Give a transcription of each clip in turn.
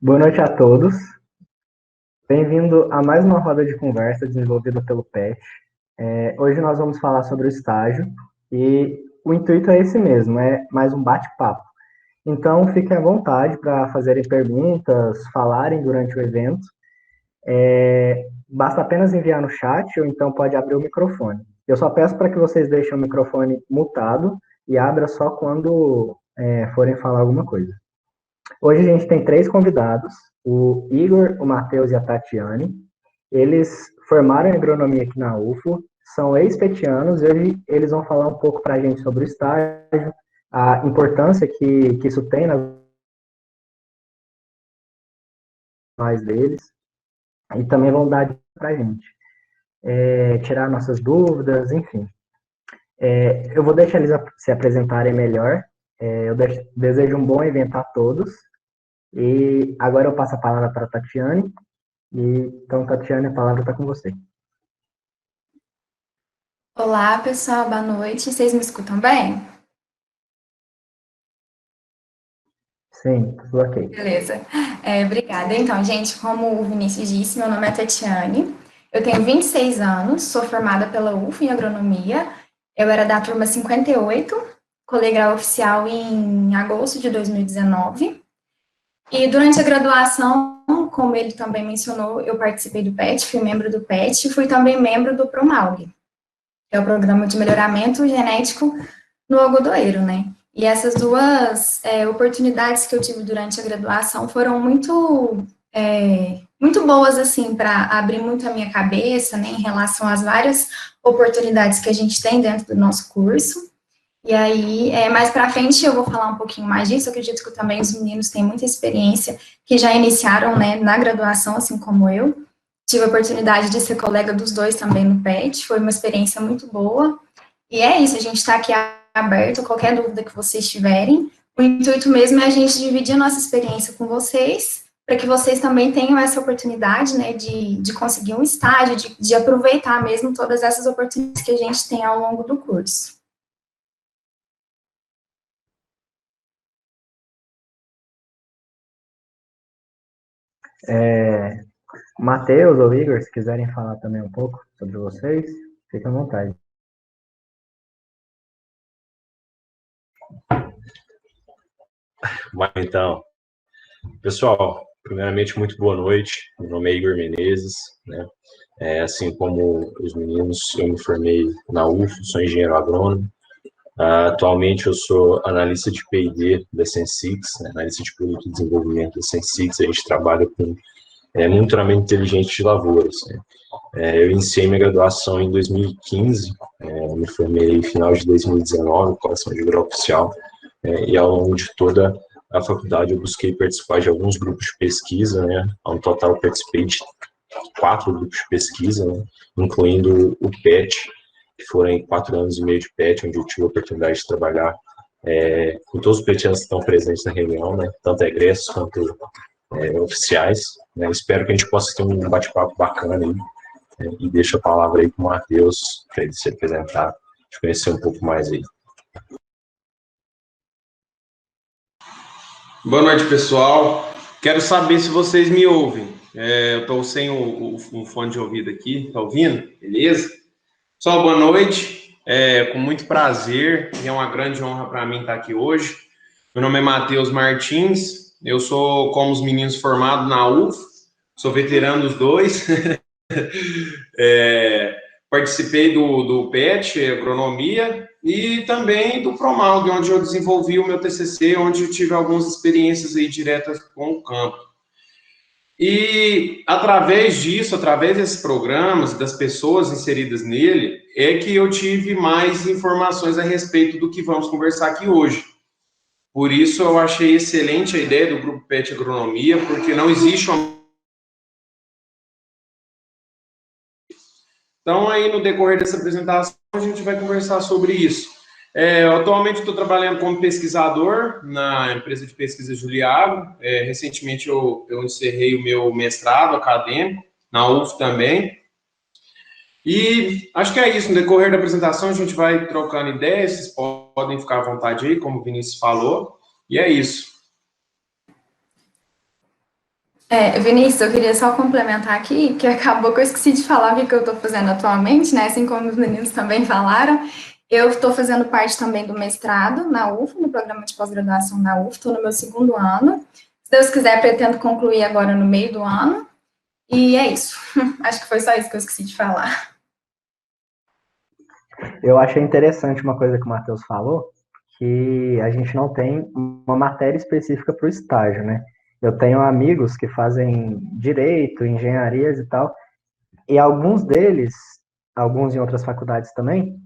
Boa noite a todos. Bem-vindo a mais uma roda de conversa desenvolvida pelo PET. Hoje nós vamos falar sobre o estágio e o intuito é esse mesmo, é mais um bate-papo. Então, fiquem à vontade para fazerem perguntas, falarem durante o evento. Basta apenas enviar no chat ou então pode abrir o microfone. Eu só peço para que vocês deixem o microfone mutado e abra só quando forem falar alguma coisa. Hoje a gente tem 3 convidados, o Igor, o Matheus e a Tatiane. Eles formaram em agronomia aqui na UFO, são ex-petianos, e hoje eles vão falar um pouco para a gente sobre o estágio, a importância que isso tem nas mais deles, e também vão dar para a gente, tirar nossas dúvidas, enfim. Eu vou deixar eles se apresentarem melhor. Eu desejo um bom evento a todos. E agora eu passo a palavra para a Tatiane. Então, Tatiane, a palavra está com você. Olá, pessoal, boa noite. Vocês me escutam bem? Sim, tudo ok. Beleza. Obrigada. Então, gente, como o Vinícius disse, meu nome é Tatiane. Eu tenho 26 anos, sou formada pela UF em agronomia. Eu era da turma 58, colei grau oficial em agosto de 2019. E durante a graduação, como ele também mencionou, eu participei do PET, fui membro do PET e fui também membro do PROMALG, que é o Programa de Melhoramento Genético no Algodoeiro, né? E essas duas oportunidades que eu tive durante a graduação foram muito boas, assim, para abrir muito a minha cabeça, né, em relação às várias oportunidades que a gente tem dentro do nosso curso. E aí, mais para frente, eu vou falar um pouquinho mais disso. Eu acredito que também os meninos têm muita experiência, que já iniciaram, né, na graduação, assim como eu. Tive a oportunidade de ser colega dos dois também no PET, foi uma experiência muito boa. E é isso, a gente está aqui aberto a qualquer dúvida que vocês tiverem. O intuito mesmo é a gente dividir a nossa experiência com vocês, para que vocês também tenham essa oportunidade, né, de conseguir um estágio, de aproveitar mesmo todas essas oportunidades que a gente tem ao longo do curso. Matheus ou Igor, se quiserem falar também um pouco sobre vocês, fiquem à vontade. Então, pessoal, primeiramente, muito boa noite. Meu nome é Igor Menezes, né? Assim como os meninos, eu me formei na UFO, sou engenheiro agrônomo. Atualmente, eu sou analista de P&D da Sensix, né? Analista de produto e desenvolvimento da Sensix. A gente trabalha com monitoramento inteligente de lavouras, né? Eu iniciei minha graduação em 2015, me formei no final de 2019, colação de grau oficial, e ao longo de toda a faculdade eu busquei participar de alguns grupos de pesquisa, né? Ao total eu participei de 4 grupos de pesquisa, né? Incluindo o PET, que foram 4 anos e meio de PET, onde eu tive a oportunidade de trabalhar com todos os petianos que estão presentes na reunião, né? Tanto egressos quanto oficiais, né? Espero que a gente possa ter um bate-papo bacana aí, né? E deixo a palavra aí para o Matheus, para ele se apresentar, te conhecer um pouco mais aí. Boa noite, pessoal. Quero saber se vocês me ouvem. Eu estou sem o fone de ouvido aqui, tá ouvindo? Beleza? Pessoal, boa noite. Com muito prazer, e é uma grande honra para mim estar aqui hoje. Meu nome é Matheus Martins, eu sou, como os meninos, formado na UF, sou veterano dos dois. Participei do PET, agronomia, e também do PROMALG, onde eu desenvolvi o meu TCC, onde eu tive algumas experiências aí diretas com o campo. E através disso, através desses programas, das pessoas inseridas nele, é que eu tive mais informações a respeito do que vamos conversar aqui hoje. Por isso eu achei excelente a ideia do Grupo PET Agronomia, porque não existe uma... Então, aí no decorrer dessa apresentação, a gente vai conversar sobre isso. Atualmente estou trabalhando como pesquisador na empresa de pesquisa Juliago. Recentemente eu encerrei o meu mestrado acadêmico, na UF também. E acho que é isso. No decorrer da apresentação, a gente vai trocando ideias. Vocês podem ficar à vontade aí, como o Vinícius falou. E é isso. Vinícius, eu queria só complementar aqui, que acabou que eu esqueci de falar o que eu estou fazendo atualmente, né? Assim como os meninos também falaram. Eu estou fazendo parte também do mestrado na UF, no programa de pós-graduação da UF, estou no meu 2º ano. Se Deus quiser, pretendo concluir agora no meio do ano. E é isso. Acho que foi só isso que eu esqueci de falar. Eu achei interessante uma coisa que o Matheus falou, que a gente não tem uma matéria específica para o estágio, né? Eu tenho amigos que fazem direito, engenharias e tal, e alguns deles, alguns em outras faculdades também,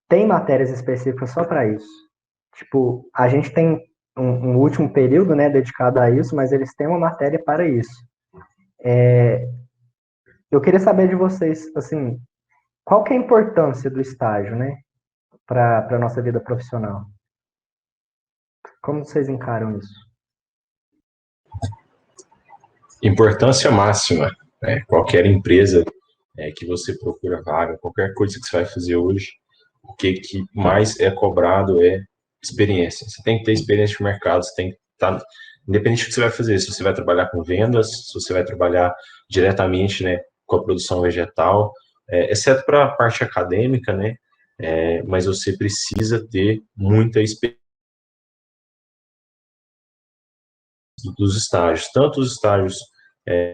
têm matérias específicas só para isso. Tipo, a gente tem um último período, né, dedicado a isso, mas eles têm uma matéria para isso. Eu queria saber de vocês, assim, qual que é a importância do estágio, né, para a nossa vida profissional? Como vocês encaram isso? Importância máxima, né? Qualquer empresa que você procura vaga, qualquer coisa que você vai fazer hoje, o que mais é cobrado é experiência. Você tem que ter experiência de mercado, você tem que estar, independente do que você vai fazer, se você vai trabalhar com vendas, se você vai trabalhar diretamente, né, com a produção vegetal, exceto para a parte acadêmica, né, mas você precisa ter muita experiência dos estágios, tanto os estágios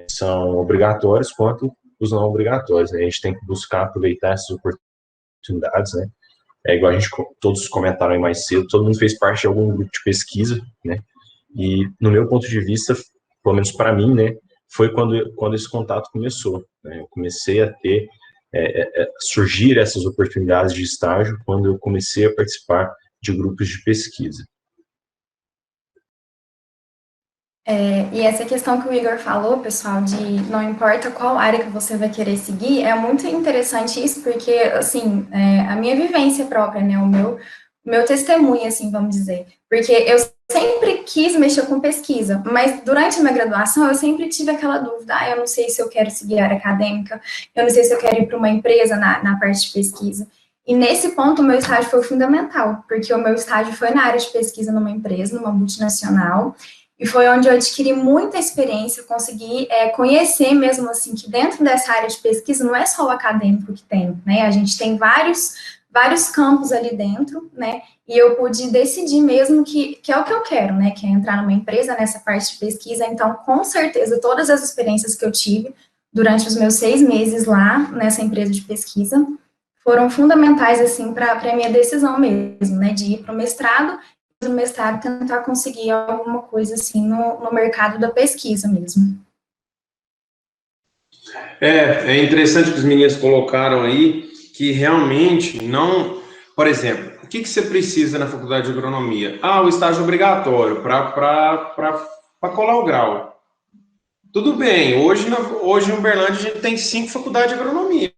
são obrigatórios quanto os não obrigatórios, né? A gente tem que buscar aproveitar essas oportunidades, né? Igual a gente, todos comentaram aí mais cedo, todo mundo fez parte de algum grupo de pesquisa, né? E no meu ponto de vista, pelo menos para mim, né, foi quando esse contato começou, né? Eu comecei a ter, surgir essas oportunidades de estágio quando eu comecei a participar de grupos de pesquisa. E essa questão que o Igor falou, pessoal, de não importa qual área que você vai querer seguir, é muito interessante isso, porque, assim, a minha vivência própria, né, o meu testemunho, assim, vamos dizer, porque eu sempre quis mexer com pesquisa, mas durante a minha graduação eu sempre tive aquela dúvida, eu não sei se eu quero seguir a área acadêmica, eu não sei se eu quero ir para uma empresa na parte de pesquisa. E nesse ponto o meu estágio foi fundamental, porque o meu estágio foi na área de pesquisa numa empresa, numa multinacional, e foi onde eu adquiri muita experiência, consegui conhecer mesmo assim que dentro dessa área de pesquisa não é só o acadêmico que tem, né? A gente tem vários campos ali dentro, né? E eu pude decidir mesmo que é o que eu quero, né? Que é entrar numa empresa nessa parte de pesquisa. Então, com certeza, todas as experiências que eu tive durante os meus 6 meses lá nessa empresa de pesquisa foram fundamentais assim para a minha decisão mesmo, né? De ir para o mestrado. Do mestrado tentar conseguir alguma coisa assim no mercado da pesquisa mesmo. É interessante que os meninos colocaram aí que realmente não... Por exemplo, o que você precisa na faculdade de agronomia? O estágio obrigatório para colar o grau. Tudo bem, hoje em Uberlândia a gente tem 5 faculdades de agronomia.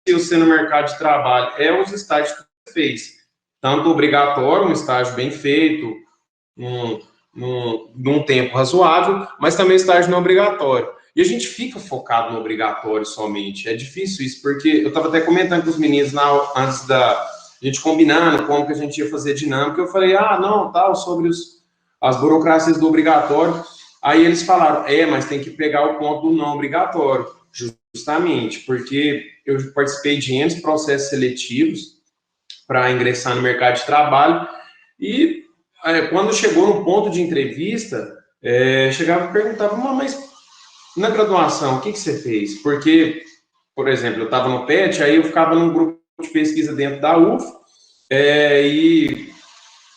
Se você no mercado de trabalho os estágios que você fez. Tanto obrigatório, um estágio bem feito, num tempo razoável, mas também estágio não obrigatório. E a gente fica focado no obrigatório somente. É difícil isso, porque eu estava até comentando com os meninos antes da gente combinando como que a gente ia fazer dinâmica, eu falei, não, tal, sobre as burocracias do obrigatório. Aí eles falaram, mas tem que pegar o ponto do não obrigatório, justamente, porque eu participei de N processos seletivos para ingressar no mercado de trabalho e quando chegou no ponto de entrevista, chegava e perguntava, mas na graduação, o que você fez? Porque, por exemplo, eu estava no PET, aí eu ficava num grupo de pesquisa dentro da UF, e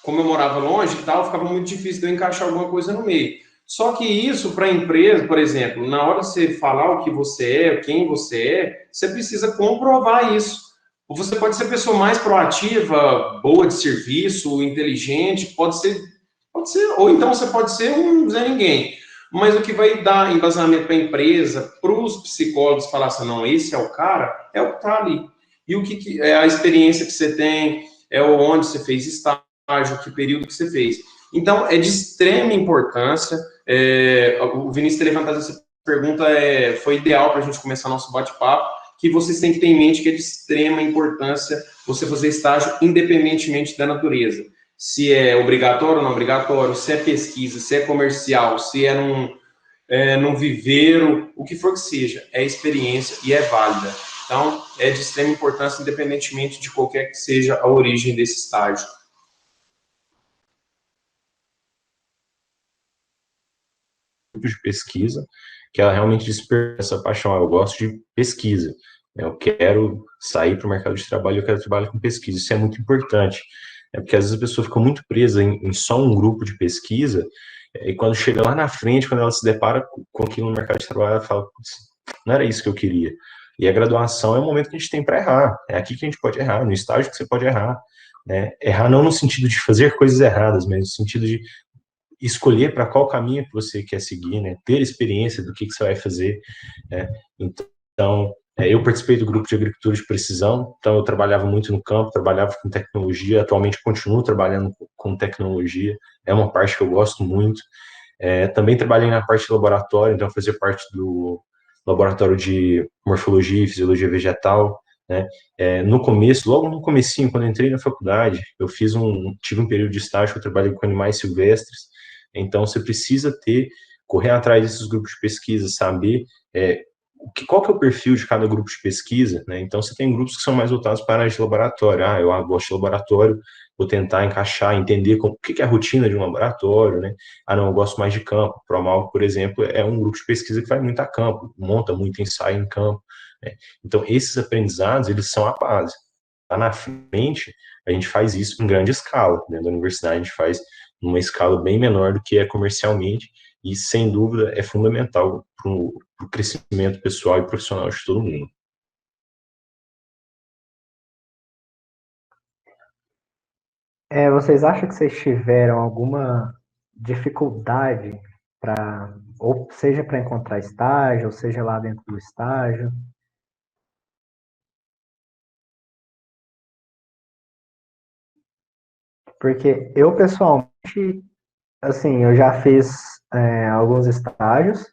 como eu morava longe e tal, ficava muito difícil de eu encaixar alguma coisa no meio. Só que isso, para a empresa, por exemplo, na hora de você falar o que você é, quem você é, você precisa comprovar isso. Ou você pode ser a pessoa mais proativa, boa de serviço, inteligente, pode ser, ou então você pode ser um Zé Ninguém. Mas o que vai dar embasamento para a empresa, para os psicólogos falar assim, não, esse é o cara, é o que está ali. E o que é a experiência que você tem, onde você fez estágio, que período que você fez. Então, é de extrema importância. O Vinícius ter levantado essa pergunta foi ideal para a gente começar nosso bate-papo, que vocês têm que ter em mente que é de extrema importância você fazer estágio independentemente da natureza. se é obrigatório ou não obrigatório, se é pesquisa, se é comercial, se é num viveiro, o que for que seja, é experiência e é válida. Então, é de extrema importância, independentemente de qualquer que seja a origem desse estágio. De pesquisa, que ela realmente desperta essa paixão. Eu gosto de pesquisa, eu quero sair para o mercado de trabalho, eu quero trabalhar com pesquisa. Isso é muito importante, porque às vezes a pessoa fica muito presa em só um grupo de pesquisa, e quando chega lá na frente, quando ela se depara com aquilo no mercado de trabalho, ela fala, não era isso que eu queria. E a graduação é o momento que a gente tem para errar, é aqui que a gente pode errar, no estágio que você pode errar, né? Errar não no sentido de fazer coisas erradas, mas no sentido de escolher para qual caminho que você quer seguir, né? Ter experiência do que você vai fazer, né? Então, eu participei do grupo de agricultura de precisão, então eu trabalhava muito no campo, trabalhava com tecnologia, atualmente continuo trabalhando com tecnologia, é uma parte que eu gosto muito. Também trabalhei na parte de laboratório, então eu fazia parte do laboratório de morfologia e fisiologia vegetal, né? No começo, logo no comecinho, quando eu entrei na faculdade, eu tive um período de estágio que eu trabalhei com animais silvestres, então você precisa correr atrás desses grupos de pesquisa, saber qual que é o perfil de cada grupo de pesquisa, né? Então você tem grupos que são mais voltados para a área de laboratório, eu gosto de laboratório, vou tentar encaixar, entender o que é a rotina de um laboratório, né? Não, eu gosto mais de campo. Promal, por exemplo, é um grupo de pesquisa que vai muito a campo, monta muito ensaio em campo, né? Então, esses aprendizados, eles são a base. Lá na frente, a gente faz isso em grande escala, dentro da universidade, a gente faz numa escala bem menor do que é comercialmente, e, sem dúvida, é fundamental para o crescimento pessoal e profissional de todo mundo. Vocês acham que vocês tiveram alguma dificuldade ou seja para encontrar estágio, ou seja lá dentro do estágio? Porque eu, pessoalmente, assim, eu já fiz alguns estágios,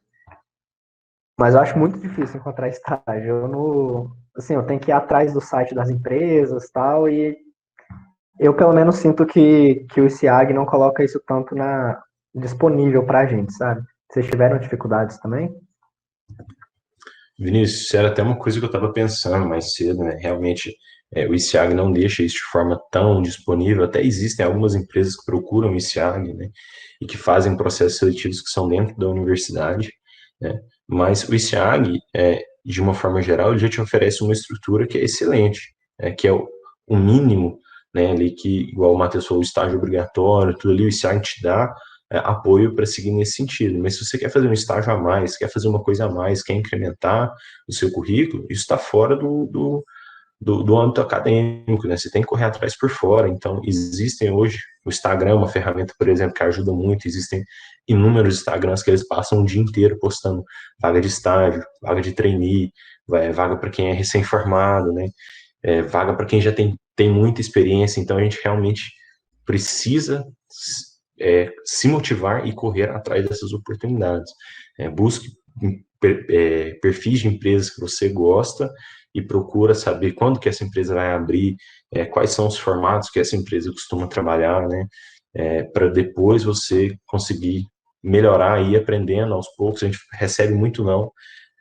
mas eu acho muito difícil encontrar estágio. Eu tenho que ir atrás do site das empresas, tal, e eu pelo menos sinto que o ICEAG não coloca isso tanto disponível para a gente, sabe? Vocês tiveram dificuldades também? Vinícius, isso era até uma coisa que eu estava pensando mais cedo, né? Realmente, o ICEAG não deixa isso de forma tão disponível. Até existem algumas empresas que procuram o ICEAG, né? E que fazem processos seletivos que são dentro da universidade, né? Mas o ICEAG, de uma forma geral, ele já te oferece uma estrutura que é excelente, que é o mínimo, né? Ali que, igual o Matheus falou, o estágio obrigatório, tudo ali, o ICEAG te dá apoio para seguir nesse sentido. Mas se você quer fazer um estágio a mais, quer fazer uma coisa a mais, quer incrementar o seu currículo, isso está fora do âmbito acadêmico, né? Você tem que correr atrás por fora. Então, existem hoje, o Instagram é uma ferramenta, por exemplo, que ajuda muito. Existem inúmeros Instagrams que eles passam o dia inteiro postando vaga de estágio, vaga de trainee, vaga para quem é recém-formado, né? Vaga para quem já tem muita experiência. Então, a gente realmente precisa se motivar e correr atrás dessas oportunidades. Busque perfis de empresas que você gosta e procura saber quando que essa empresa vai abrir, quais são os formatos que essa empresa costuma trabalhar, né, para depois você conseguir melhorar e ir aprendendo aos poucos. A gente recebe muito não,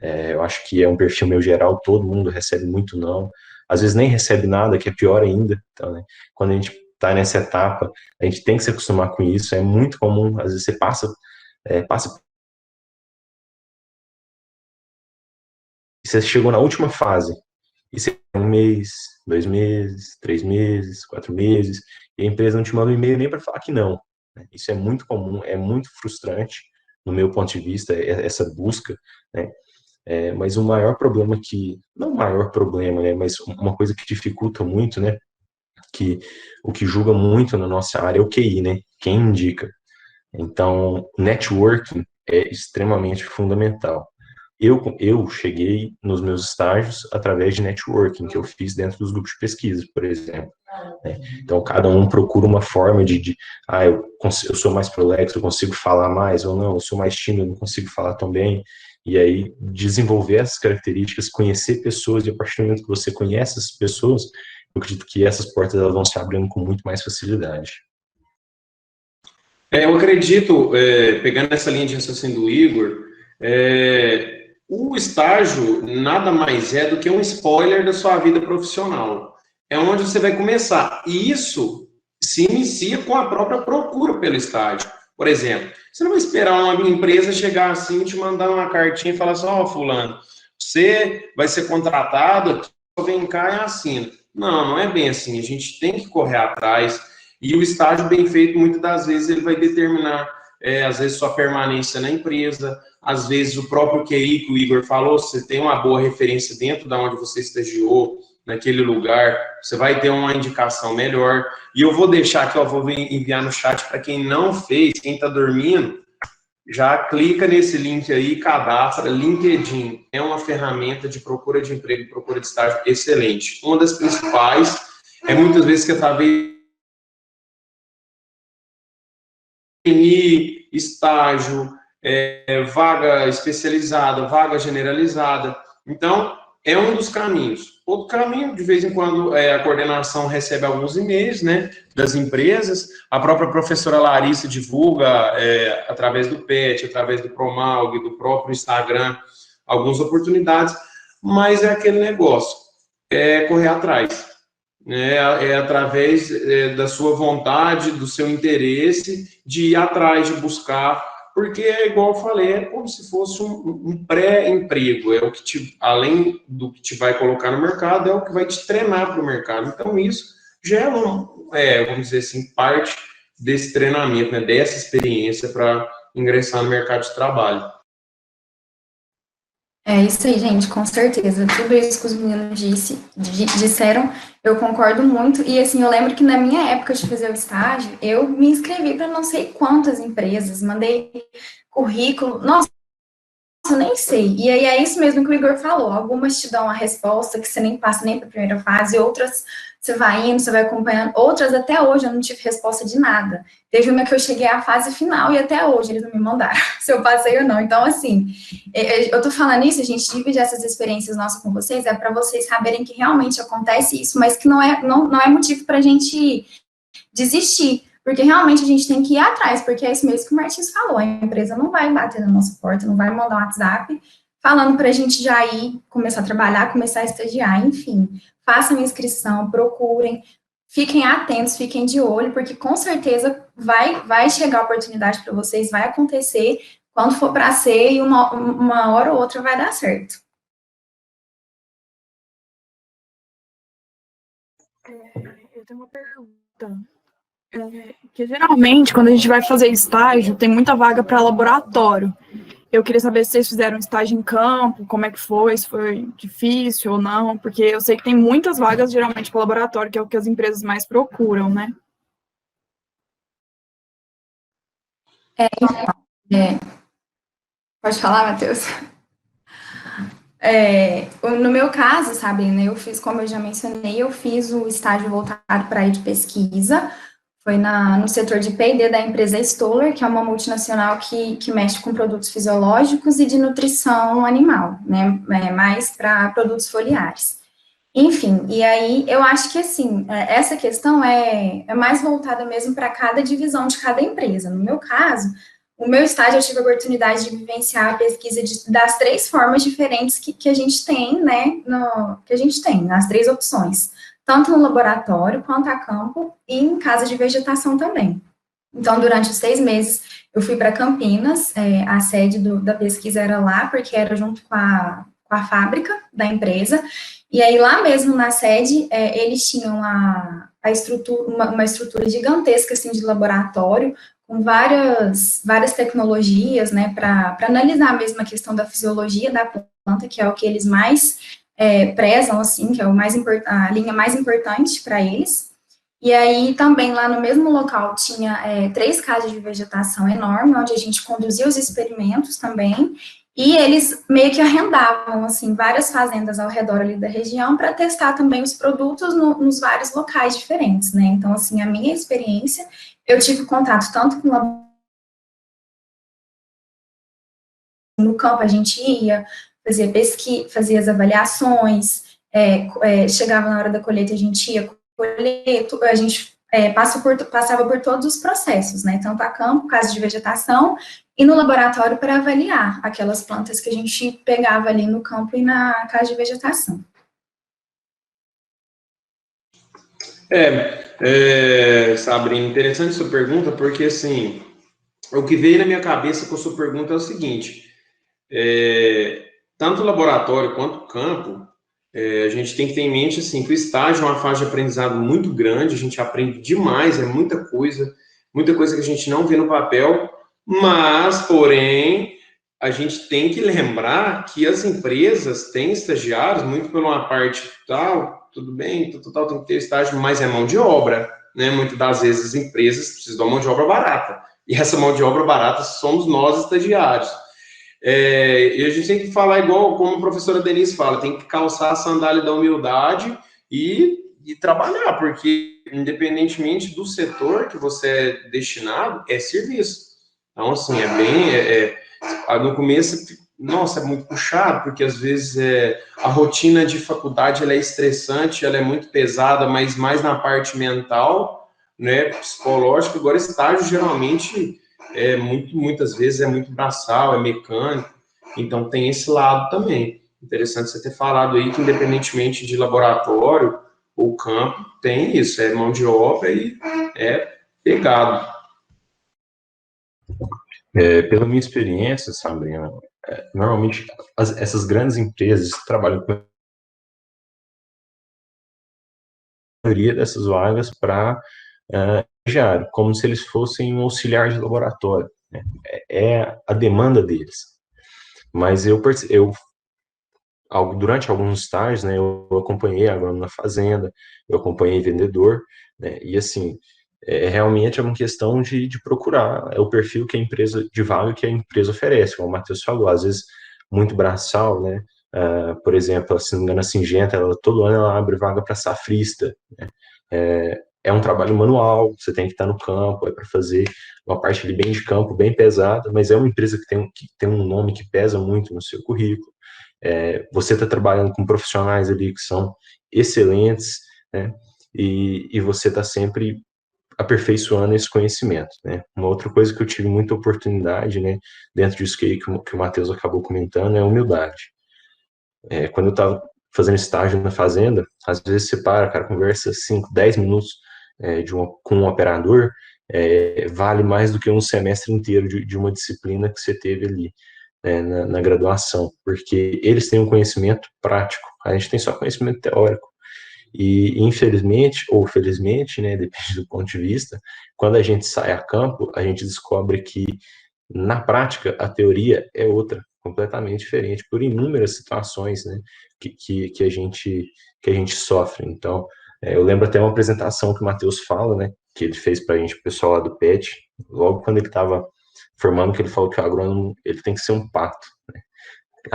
eu acho que é um perfil meu geral, todo mundo recebe muito não, às vezes nem recebe nada, que é pior ainda. Então, né, quando a gente está nessa etapa, a gente tem que se acostumar com isso, é muito comum, às vezes você passa você chegou na última fase, e você tem 1 mês, 2 meses, 3 meses, 4 meses, e a empresa não te manda um e-mail nem para falar que não. Né? Isso é muito comum, é muito frustrante, no meu ponto de vista, essa busca, né? Mas o maior problema não o maior problema, né, mas uma coisa que dificulta muito, né, que o que julga muito na nossa área é o QI, né, quem indica. Então, networking é extremamente fundamental. Eu cheguei nos meus estágios através de networking, que eu fiz dentro dos grupos de pesquisa, por exemplo. Né? Então, cada um procura uma forma eu sou mais prolixo, eu consigo falar mais, ou não, eu sou mais tímido, não consigo falar tão bem. E aí, desenvolver essas características, conhecer pessoas, e a partir do momento que você conhece essas pessoas, eu acredito que essas portas elas vão se abrindo com muito mais facilidade. Eu acredito, pegando essa linha de raciocínio do Igor, o estágio nada mais é do que um spoiler da sua vida profissional. É onde você vai começar. E isso se inicia com a própria procura pelo estágio. Por exemplo, você não vai esperar uma empresa chegar assim e te mandar uma cartinha e falar assim, ó, fulano, você vai ser contratado, vem cá e assina. Não, não é bem assim. A gente tem que correr atrás. E o estágio bem feito, muitas das vezes, ele vai determinar, às vezes, sua permanência na empresa, às vezes, o próprio QI que o Igor falou, você tem uma boa referência dentro da onde você estagiou, naquele lugar, você vai ter uma indicação melhor. E eu vou deixar aqui, eu vou enviar no chat para quem não fez, quem está dormindo, já clica nesse link aí, cadastra. LinkedIn é uma ferramenta de procura de emprego, procura de estágio excelente. Uma das principais é muitas vezes que através de estágio, vaga especializada, vaga generalizada. Então, é um dos caminhos. Outro caminho, de vez em quando, a coordenação recebe alguns e-mails, né, das empresas, a própria professora Larissa divulga, através do PET, através do Promalg, do próprio Instagram, algumas oportunidades, mas é aquele negócio, correr atrás. Através da sua vontade, do seu interesse, de ir atrás, de buscar, porque, igual eu falei, é como se fosse um pré-emprego, é o que além do que te vai colocar no mercado, é o que vai te treinar para o mercado. Então, isso já vamos dizer assim, parte desse treinamento, né, dessa experiência para ingressar no mercado de trabalho. É isso aí, gente, com certeza. Tudo isso que os meninos disseram, eu concordo muito. E, assim, eu lembro que na minha época de fazer o estágio, eu me inscrevi para não sei quantas empresas, mandei currículo, nossa, eu nem sei. E aí é isso mesmo que o Igor falou. Algumas te dão a resposta que você nem passa nem para a primeira fase, outras você vai indo, você vai acompanhando. Outras, até hoje, eu não tive resposta de nada. Teve uma que eu cheguei à fase final e até hoje eles não me mandaram se eu passei ou não. Então, assim, eu tô falando isso, a gente divide essas experiências nossas com vocês, para vocês saberem que realmente acontece isso, mas que não é motivo para a gente desistir. Porque realmente a gente tem que ir atrás, porque é isso mesmo que o Martins falou, a empresa não vai bater na nossa porta, não vai mandar um WhatsApp falando para a gente já ir, começar a trabalhar, começar a estagiar, enfim. Façam inscrição, procurem, fiquem atentos, fiquem de olho, porque com certeza vai chegar a oportunidade para vocês, vai acontecer, quando for para ser, e uma hora ou outra vai dar certo. Eu tenho uma pergunta. Que geralmente, quando a gente vai fazer estágio, tem muita vaga para laboratório. Eu queria saber se vocês fizeram estágio em campo, como é que foi, se foi difícil ou não, porque eu sei que tem muitas vagas, geralmente, para laboratório, que é o que as empresas mais procuram, né? Pode falar, Matheus? No meu caso, sabe, né, eu fiz, como eu já mencionei, eu fiz o estágio voltado para a área de pesquisa, foi no setor de P&D da empresa Stoller, que é uma multinacional que mexe com produtos fisiológicos e de nutrição animal, né, mais para produtos foliares. Enfim, e aí eu acho que, assim, essa questão é mais voltada mesmo para cada divisão de cada empresa. No meu caso, o meu estágio, eu tive a oportunidade de vivenciar a pesquisa das 3 formas diferentes que a gente tem, né, nas 3 opções, tanto no laboratório, quanto a campo, e em casa de vegetação também. Então, durante os 6 meses, eu fui para Campinas, a sede da pesquisa era lá, porque era junto com a fábrica da empresa, e aí lá mesmo na sede, eles tinham a estrutura, uma estrutura gigantesca, assim, de laboratório, com várias tecnologias, né, para analisar mesmo a questão da fisiologia da planta, que é o que eles mais prezam, assim, que é a linha mais importante para eles. E aí, também, lá no mesmo local, tinha 3 casas de vegetação enorme, onde a gente conduzia os experimentos também, e eles meio que arrendavam, assim, várias fazendas ao redor ali da região para testar também os produtos nos vários locais diferentes, né? Então, assim, a minha experiência, eu tive contato tanto com no campo, a gente ia, fazia pesquisa, fazia as avaliações, chegava na hora da colheita, a gente ia colher, a gente passava por todos os processos, né? Tanto a campo, caso de vegetação, e no laboratório para avaliar aquelas plantas que a gente pegava ali no campo e na casa de vegetação. Sabrina, interessante sua pergunta, porque, assim, o que veio na minha cabeça com a sua pergunta é o seguinte, tanto o laboratório quanto o campo, a gente tem que ter em mente, assim, que o estágio é uma fase de aprendizado muito grande, a gente aprende demais, é muita coisa que a gente não vê no papel, mas, porém, a gente tem que lembrar que as empresas têm estagiários, muito por uma parte tal, tudo bem, total tem que ter estágio, mas é mão de obra, né? Muitas das vezes as empresas precisam de uma mão de obra barata, e essa mão de obra barata somos nós, estagiários. E a gente tem que falar igual como a professora Denise fala, tem que calçar a sandália da humildade e trabalhar, porque independentemente do setor que você é destinado, é serviço. Então, assim, no começo, nossa, é muito puxado, porque às vezes a rotina de faculdade ela é estressante, ela é muito pesada, mas mais na parte mental, né, psicológica. Agora, estágio geralmente muitas vezes é muito braçal, é mecânico, então tem esse lado também. Interessante você ter falado aí que independentemente de laboratório ou campo, tem isso, é mão de obra e é pegado. Pela minha experiência, Sabrina, normalmente essas grandes empresas trabalham com a maioria dessas vagas para estagiário, como se eles fossem um auxiliar de laboratório, né? É a demanda deles. Mas durante alguns estágios, né, eu acompanhei agrônomo na fazenda, eu acompanhei vendedor, né, e assim, realmente é uma questão de procurar, é o perfil que a empresa, de vaga que a empresa oferece, como o Matheus falou, às vezes muito braçal, né, por exemplo, se não me engano, a Syngenta, todo ano ela abre vaga para safrista, né, é um trabalho manual, você tem que estar no campo, é para fazer uma parte ali bem de campo, bem pesada, mas é uma empresa que tem um nome que pesa muito no seu currículo. Você está trabalhando com profissionais ali que são excelentes, né, e você está sempre aperfeiçoando esse conhecimento, né. Uma outra coisa que eu tive muita oportunidade, né, dentro disso que o Matheus acabou comentando, é a humildade. Quando eu estava fazendo estágio na fazenda, às vezes você para, cara, conversa 5, 10 minutos com um operador, vale mais do que um semestre inteiro de uma disciplina que você teve ali, na graduação, porque eles têm um conhecimento prático, a gente tem só conhecimento teórico. E, infelizmente, ou felizmente, né, depende do ponto de vista, quando a gente sai a campo, a gente descobre que, na prática, a teoria é outra, completamente diferente, por inúmeras situações, né, que a gente sofre. Então, eu lembro até uma apresentação que o Matheus fala, né, que ele fez para a gente, o pessoal lá do PET, logo quando ele estava formando, que ele falou que o agrônomo ele tem que ser um pato, né?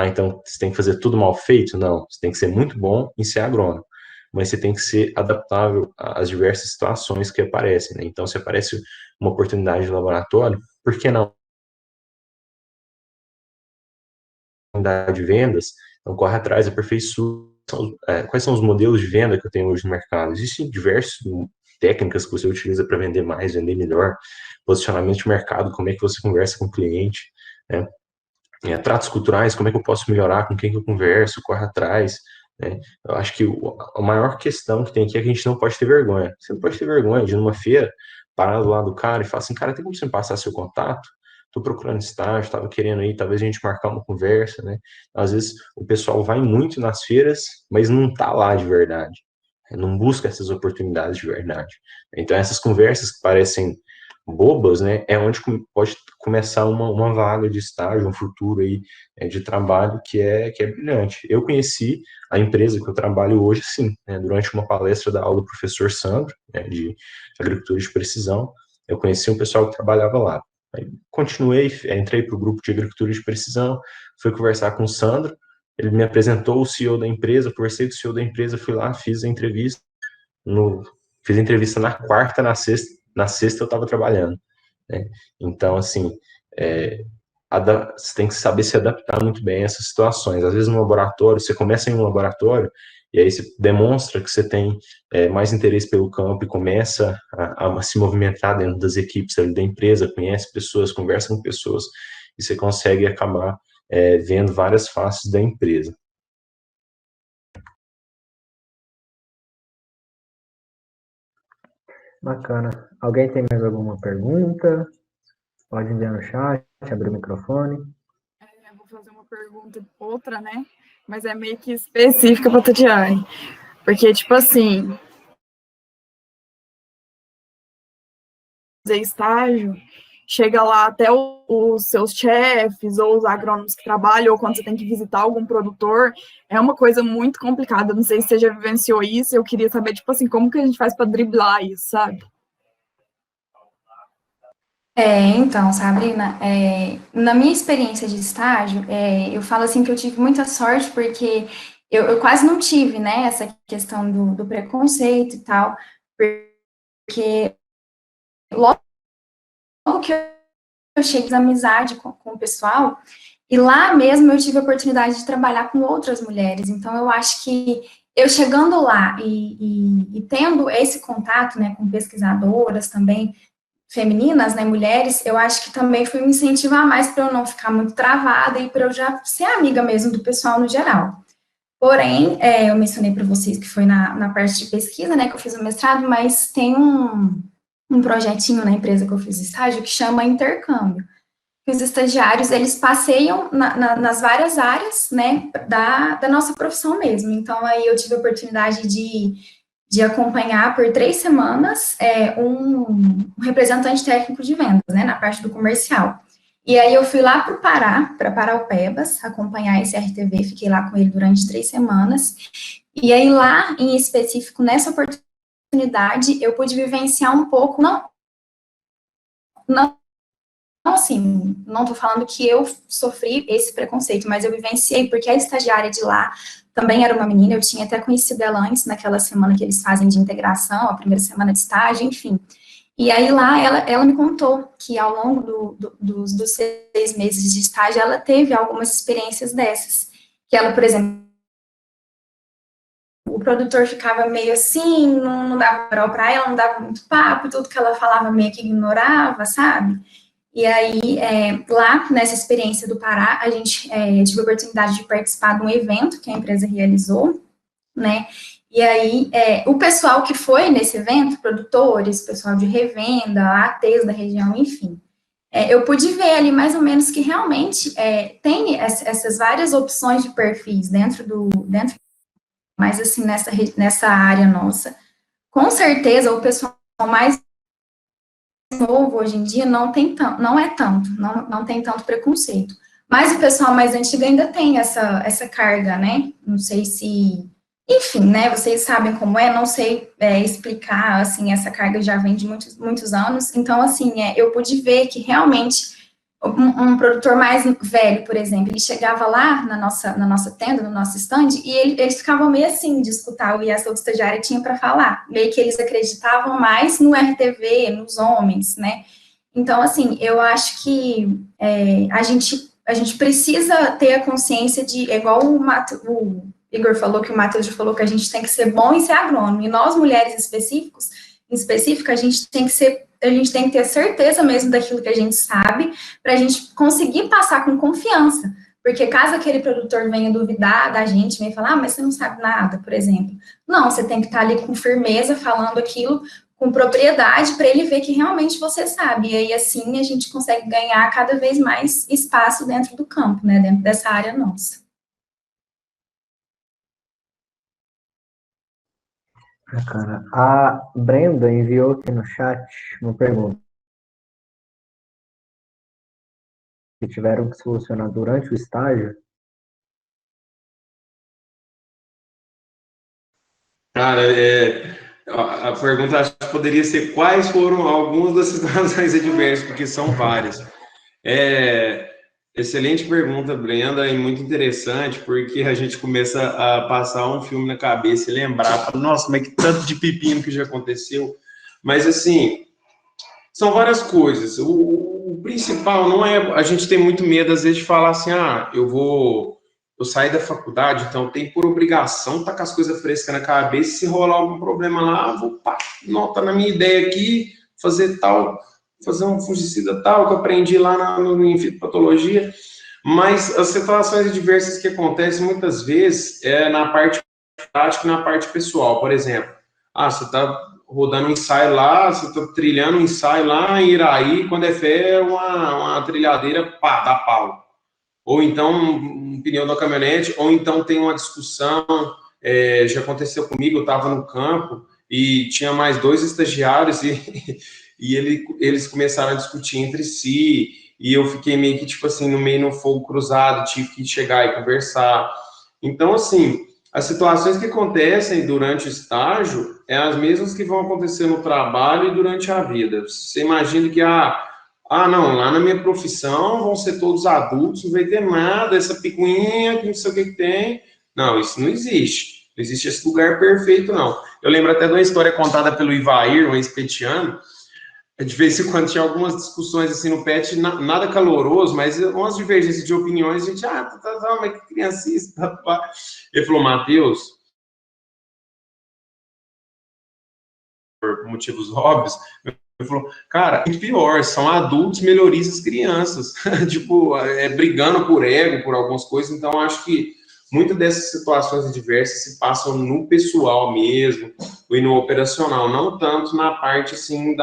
Então você tem que fazer tudo mal feito? Não, você tem que ser muito bom em ser agrônomo, mas você tem que ser adaptável às diversas situações que aparecem, né? Então, se aparece uma oportunidade de laboratório, por que não? Oportunidade de vendas, então corre atrás, aperfeiçoa. Quais são os modelos de venda que eu tenho hoje no mercado? Existem diversas técnicas que você utiliza para vender mais, vender melhor, posicionamento de mercado, como é que você conversa com o cliente, né? Tratos culturais, como é que eu posso melhorar, com quem que eu converso, corre atrás, né? Eu acho que a maior questão que tem aqui é que a gente não pode ter vergonha. Você não pode ter vergonha de ir numa feira, parar do lado do cara e falar assim, cara, tem como você me passar seu contato? Estou procurando estágio, estava querendo ir, talvez a gente marcar uma conversa, né? Às vezes o pessoal vai muito nas feiras, mas não está lá de verdade, não busca essas oportunidades de verdade. Então essas conversas que parecem bobas, né, é onde pode começar uma vaga de estágio, um futuro aí de trabalho que é brilhante. Eu conheci a empresa que eu trabalho hoje, sim, né, durante uma palestra da aula do professor Sandro, né, de agricultura de precisão, eu conheci um pessoal que trabalhava lá. Aí continuei, entrei para o grupo de agricultura de precisão, fui conversar com o Sandro, ele me apresentou o CEO da empresa, conversei com o CEO da empresa, fui lá, fiz a entrevista, na quarta, na sexta eu estava trabalhando, né? Então, assim, você tem que saber se adaptar muito bem a essas situações. Às vezes no laboratório, você começa em um laboratório E aí você demonstra que você tem mais interesse pelo campo e começa a se movimentar dentro das equipes ali da empresa, conhece pessoas, conversa com pessoas, e você consegue acabar vendo várias faces da empresa. Bacana. Alguém tem mais alguma pergunta? Pode enviar no chat, abrir o microfone. Eu vou fazer uma pergunta, outra, né? Mas é meio que específica para a Tatiane. Porque, tipo assim, fazer estágio, chega lá até os seus chefes ou os agrônomos que trabalham, ou quando você tem que visitar algum produtor, é uma coisa muito complicada. Não sei se você já vivenciou isso, eu queria saber, tipo assim, como que a gente faz para driblar isso, sabe? Então, Sabrina, na minha experiência de estágio, eu falo assim que eu tive muita sorte, porque eu quase não tive, né, essa questão do preconceito e tal, porque logo que eu cheguei de amizade com o pessoal, e lá mesmo eu tive a oportunidade de trabalhar com outras mulheres, então eu acho que eu chegando lá e tendo esse contato, né, com pesquisadoras também, femininas, né, mulheres, eu acho que também foi um incentivo a mais para eu não ficar muito travada e para eu já ser amiga mesmo do pessoal no geral. Porém, eu mencionei para vocês que foi na parte de pesquisa, né, que eu fiz o mestrado, mas tem um projetinho na empresa que eu fiz estágio que chama intercâmbio. Os estagiários, eles passeiam nas várias áreas, né, da nossa profissão mesmo. Então, aí eu tive a oportunidade de acompanhar por 3 semanas um representante técnico de vendas, né, na parte do comercial. E aí eu fui lá para Paraupebas, acompanhar esse RTV, fiquei lá com ele durante 3 semanas, e aí lá, em específico, nessa oportunidade, eu pude vivenciar um pouco, não assim, não estou falando que eu sofri esse preconceito, mas eu vivenciei, porque a estagiária de lá também era uma menina, eu tinha até conhecido ela antes, naquela semana que eles fazem de integração, a primeira semana de estágio, enfim. E aí lá, ela me contou que ao longo dos 6 meses de estágio, ela teve algumas experiências dessas, que ela, por exemplo, o produtor ficava meio assim, não dava moral para ela, não dava muito papo, tudo que ela falava meio que ignorava, sabe? E aí, lá, nessa experiência do Pará, a gente tive a oportunidade de participar de um evento que a empresa realizou, né? E aí, o pessoal que foi nesse evento, produtores, pessoal de revenda, ATs da região, enfim, eu pude ver ali mais ou menos que realmente tem essas várias opções de perfis dentro, mas assim, nessa área nossa. Com certeza, o pessoal mais novo hoje em dia não tem tanto preconceito. Mas o pessoal mais antigo ainda tem essa carga, né? Não sei se, enfim, né? Vocês sabem como é, não sei explicar, assim, essa carga já vem de muitos, muitos anos. Então, assim, eu pude ver que realmente um produtor mais velho, por exemplo, ele chegava lá na nossa tenda, no nosso stand, e eles ficavam meio assim de escutar o que essa outra estagiária tinha para falar, meio que eles acreditavam mais no RTV, nos homens, né? Então, assim, eu acho que a gente precisa ter a consciência de, igual o Igor falou, que o Matheus já falou, que a gente tem que ser bom em ser agrônomo, e nós, mulheres em específico, a gente tem que ter certeza mesmo daquilo que a gente sabe, para a gente conseguir passar com confiança. Porque caso aquele produtor venha duvidar da gente, venha falar, mas você não sabe nada, por exemplo. Não, você tem que estar ali com firmeza, falando aquilo com propriedade, para ele ver que realmente você sabe. E aí, assim, a gente consegue ganhar cada vez mais espaço dentro do campo, né, dentro dessa área nossa. Bacana. A Brenda enviou aqui no chat uma pergunta que tiveram que solucionar durante o estágio. Cara, a pergunta acho que poderia ser quais foram algumas das situações adversas, porque são várias. Excelente pergunta, Brenda, e muito interessante, porque a gente começa a passar um filme na cabeça e lembrar, nossa, mas que tanto de pepino que já aconteceu. Mas, assim, são várias coisas. O principal não é... A gente tem muito medo, às vezes, de falar assim, eu eu saí da faculdade, então eu tenho por obrigação estar com as coisas frescas na cabeça, se rolar algum problema lá, vou, pá, nota na minha ideia aqui, fazer um fungicida tal, que eu aprendi lá em fitopatologia, mas as situações adversas que acontecem muitas vezes é na parte prática e na parte pessoal. Por exemplo, você está rodando um ensaio lá, você está trilhando um ensaio lá em Iraí, quando é fé, uma trilhadeira, pá, dá pau. Ou então um pneu da caminhonete, ou então tem uma discussão, já aconteceu comigo, eu estava no campo e tinha mais 2 estagiários e eles começaram a discutir entre si, e eu fiquei meio que, tipo assim, no fogo cruzado, tive que chegar e conversar. Então, assim, as situações que acontecem durante o estágio é as mesmas que vão acontecer no trabalho e durante a vida. Você imagina que, não, lá na minha profissão vão ser todos adultos, não vai ter nada, essa picuinha, que não sei o que tem. Não, isso não existe. Não existe esse lugar perfeito, não. Eu lembro até de uma história contada pelo Ivair, um ex-petiano. De vez em quando tinha algumas discussões assim no PET, nada caloroso, mas umas divergências de opiniões, a gente, mas que criancista, Ele falou, Matheus, por motivos óbvios, ele falou, cara, é pior, são adultos melhoristas crianças, tipo, brigando por ego, por algumas coisas, então acho que muitas dessas situações adversas se passam no pessoal mesmo, e no operacional, não tanto na parte, assim,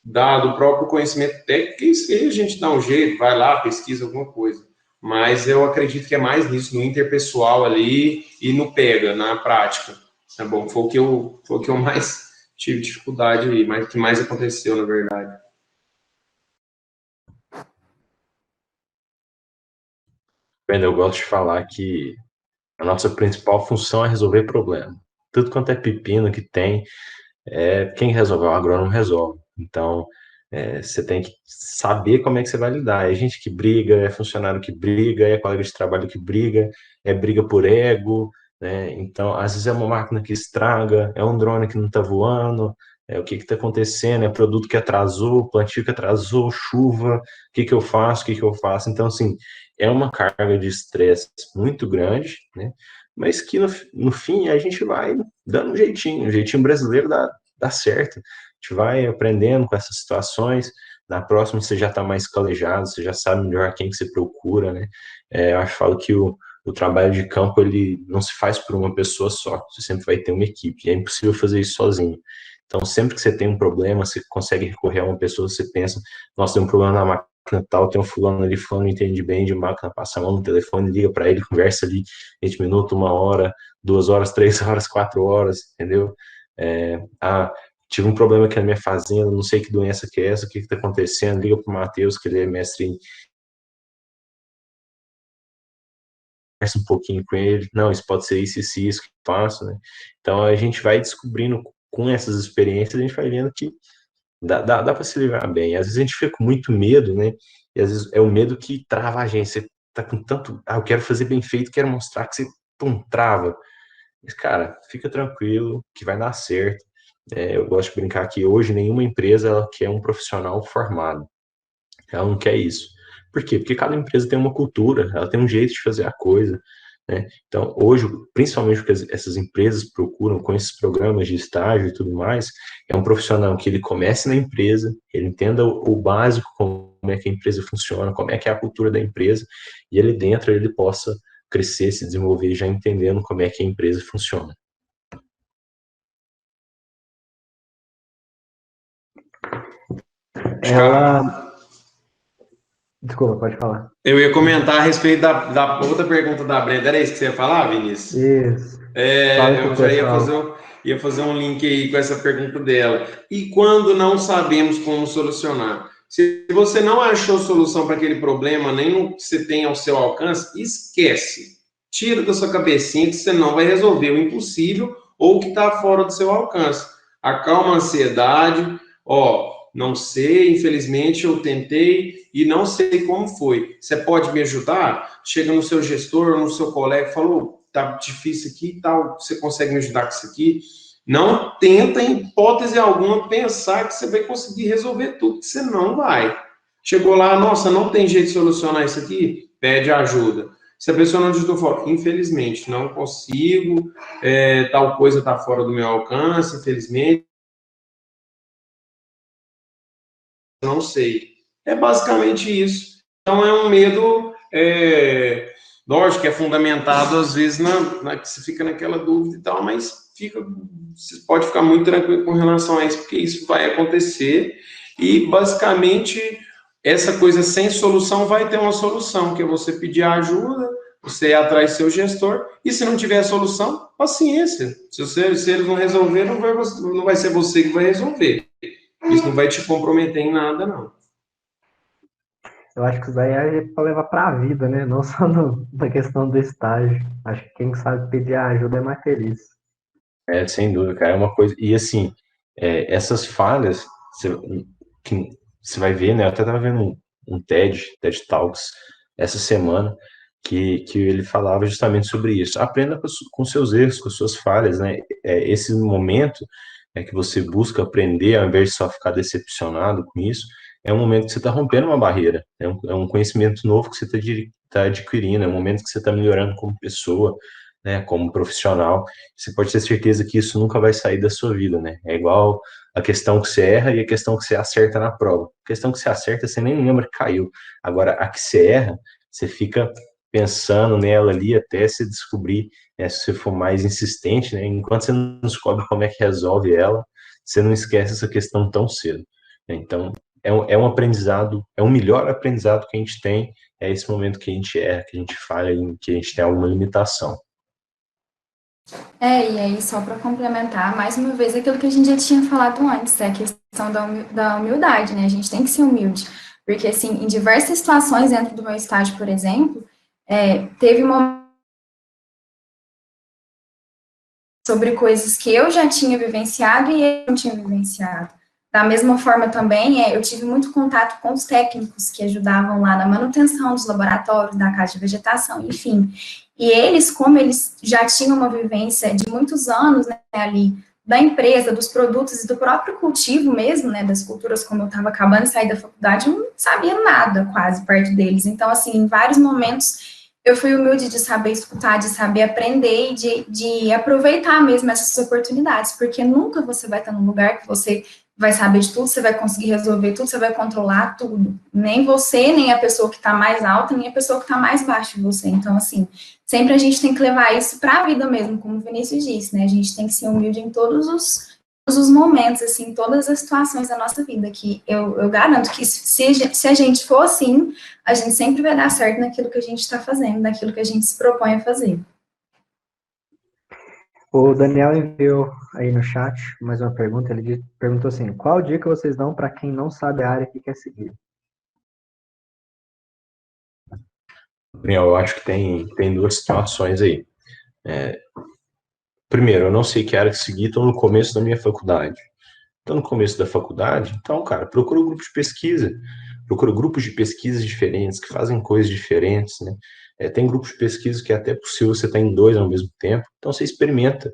do próprio conhecimento técnico, isso aí a gente dá um jeito, vai lá, pesquisa alguma coisa. Mas eu acredito que é mais nisso, no interpessoal ali e no pega, na prática. Tá bom? Foi o que eu mais tive dificuldade aí, mas o que mais aconteceu, na verdade. Brenda, eu gosto de falar que a nossa principal função é resolver problema. Tudo quanto é pepino que tem, quem resolve? O agrônomo resolve. Então, você tem que saber como é que você vai lidar. É gente que briga, é funcionário que briga, é colega de trabalho que briga, é briga por ego, né? Então, às vezes é uma máquina que estraga, é um drone que não está voando, o que está acontecendo, é produto que atrasou, plantio que atrasou, chuva, o que eu faço, o que eu faço. Então, assim, é uma carga de estresse muito grande, né? Mas que no fim a gente vai dando um jeitinho brasileiro dá certo. A gente vai aprendendo com essas situações. Na próxima você já está mais calejado, você já sabe melhor quem que você procura, né? Eu falo que o trabalho de campo ele não se faz por uma pessoa só. Você sempre vai ter uma equipe. E é impossível fazer isso sozinho. Então, sempre que você tem um problema, você consegue recorrer a uma pessoa, você pensa, nossa, tem um problema na máquina tal, tem um fulano ali, fulano entende bem de máquina, passa a mão no telefone, liga para ele, conversa ali 20 minutos, 1 hora, 2 horas, 3 horas, 4 horas, entendeu? Tive um problema aqui na minha fazenda, não sei que doença que é essa, o que está acontecendo, liga para o Matheus, que ele é mestre em... Conversa um pouquinho com ele, não, isso pode ser isso que eu faço, né? Então, a gente vai descobrindo com essas experiências, a gente vai vendo que dá para se livrar bem. Às vezes a gente fica com muito medo, né? E às vezes é o medo que trava a gente. Você tá com tanto, eu quero fazer bem feito, quero mostrar que você, trava. Mas, cara, fica tranquilo, que vai dar certo. Eu gosto de brincar que hoje nenhuma empresa ela quer um profissional formado. Ela não quer isso. Por quê? Porque cada empresa tem uma cultura, ela tem um jeito de fazer a coisa, né? Então, hoje, principalmente o que essas empresas procuram com esses programas de estágio e tudo mais, é um profissional que ele comece na empresa, ele entenda o básico, como é que a empresa funciona, como é que é a cultura da empresa, e ele dentro ele possa crescer, se desenvolver, já entendendo como é que a empresa funciona. Desculpa, pode falar. Eu ia comentar a respeito da outra pergunta da Brenda. Era isso que você ia falar, Vinícius? Isso. Eu já ia fazer um link aí com essa pergunta dela. E quando não sabemos como solucionar? Se você não achou solução para aquele problema, nem no que você tem ao seu alcance, esquece. Tira da sua cabecinha que você não vai resolver o impossível ou o que está fora do seu alcance. Acalma a ansiedade. Não sei, infelizmente eu tentei e não sei como foi. Você pode me ajudar? Chega no seu gestor, no seu colega e fala, tá difícil aqui e tal, você consegue me ajudar com isso aqui? Não tenta, em hipótese alguma, pensar que você vai conseguir resolver tudo, que você não vai. Chegou lá, nossa, não tem jeito de solucionar isso aqui? Pede ajuda. Se a pessoa não digitou fora, infelizmente, não consigo, tal coisa está fora do meu alcance, infelizmente, não sei. É basicamente isso. Então, é um medo, lógico que é fundamentado, às vezes, que você fica naquela dúvida e tal, mas você pode ficar muito tranquilo com relação a isso, porque isso vai acontecer, e, basicamente, essa coisa sem solução vai ter uma solução, que é você pedir ajuda, você ir atrás do seu gestor, e se não tiver solução, paciência. Se eles não resolver, não vai ser você que vai resolver. Isso não vai te comprometer em nada, não. Eu acho que isso daí é para levar para a vida, né? Não só na questão do estágio. Acho que quem sabe pedir ajuda é mais feliz. Sem dúvida, cara, é uma coisa. E assim, essas falhas, que você vai ver, né? Eu até estava vendo um TED Talks essa semana, que ele falava justamente sobre isso. Aprenda com seus erros, com suas falhas, né? Esse momento que você busca aprender, ao invés de só ficar decepcionado com isso, é um momento que você está rompendo uma barreira, é um conhecimento novo que você está adquirindo, é um momento que você está melhorando como pessoa, né, como profissional. Você pode ter certeza que isso nunca vai sair da sua vida, né? É igual a questão que você erra e a questão que você acerta na prova. A questão que você acerta, você nem lembra que caiu. Agora, a que você erra, você fica pensando nela ali até se descobrir, né, se você for mais insistente, né? Enquanto você não descobre como é que resolve ela, você não esquece essa questão tão cedo, né? Então, é um aprendizado, é um melhor aprendizado que a gente tem, é esse momento que a gente erra, que a gente falha, que a gente tem alguma limitação. E aí, só para complementar, mais uma vez, aquilo que a gente já tinha falado antes, a questão da humildade, né? A gente tem que ser humilde, porque, assim, em diversas situações dentro do meu estágio, por exemplo, teve uma sobre coisas que eu já tinha vivenciado e ele não tinha vivenciado. Da mesma forma também, eu tive muito contato com os técnicos que ajudavam lá na manutenção dos laboratórios, da casa de vegetação, enfim. E eles, como eles já tinham uma vivência de muitos anos, né, ali, da empresa, dos produtos e do próprio cultivo mesmo, né, das culturas, como eu estava acabando de sair da faculdade, eu não sabia nada quase perto deles. Então, assim, em vários momentos eu fui humilde de saber escutar, de saber aprender e de aproveitar mesmo essas oportunidades, porque nunca você vai estar num lugar que você vai saber de tudo, você vai conseguir resolver tudo, você vai controlar tudo. Nem você, nem a pessoa que está mais alta, nem a pessoa que está mais baixa de você. Então, assim, sempre a gente tem que levar isso para a vida mesmo, como o Vinícius disse, né? A gente tem que ser humilde em todos os momentos, assim, todas as situações da nossa vida, que eu garanto que se a gente for assim, a gente sempre vai dar certo naquilo que a gente está fazendo, naquilo que a gente se propõe a fazer. O Daniel enviou aí no chat mais uma pergunta. Ele perguntou assim: qual dica vocês dão para quem não sabe a área que quer seguir? Daniel, eu acho que tem duas situações aí. Primeiro, eu não sei que área que seguir, estou no começo da minha faculdade. Estou no começo da faculdade, então, cara, procura um grupo de pesquisa, procura grupos de pesquisa diferentes, que fazem coisas diferentes, né? Tem grupos de pesquisa que é até possível você estar em dois ao mesmo tempo, então você experimenta,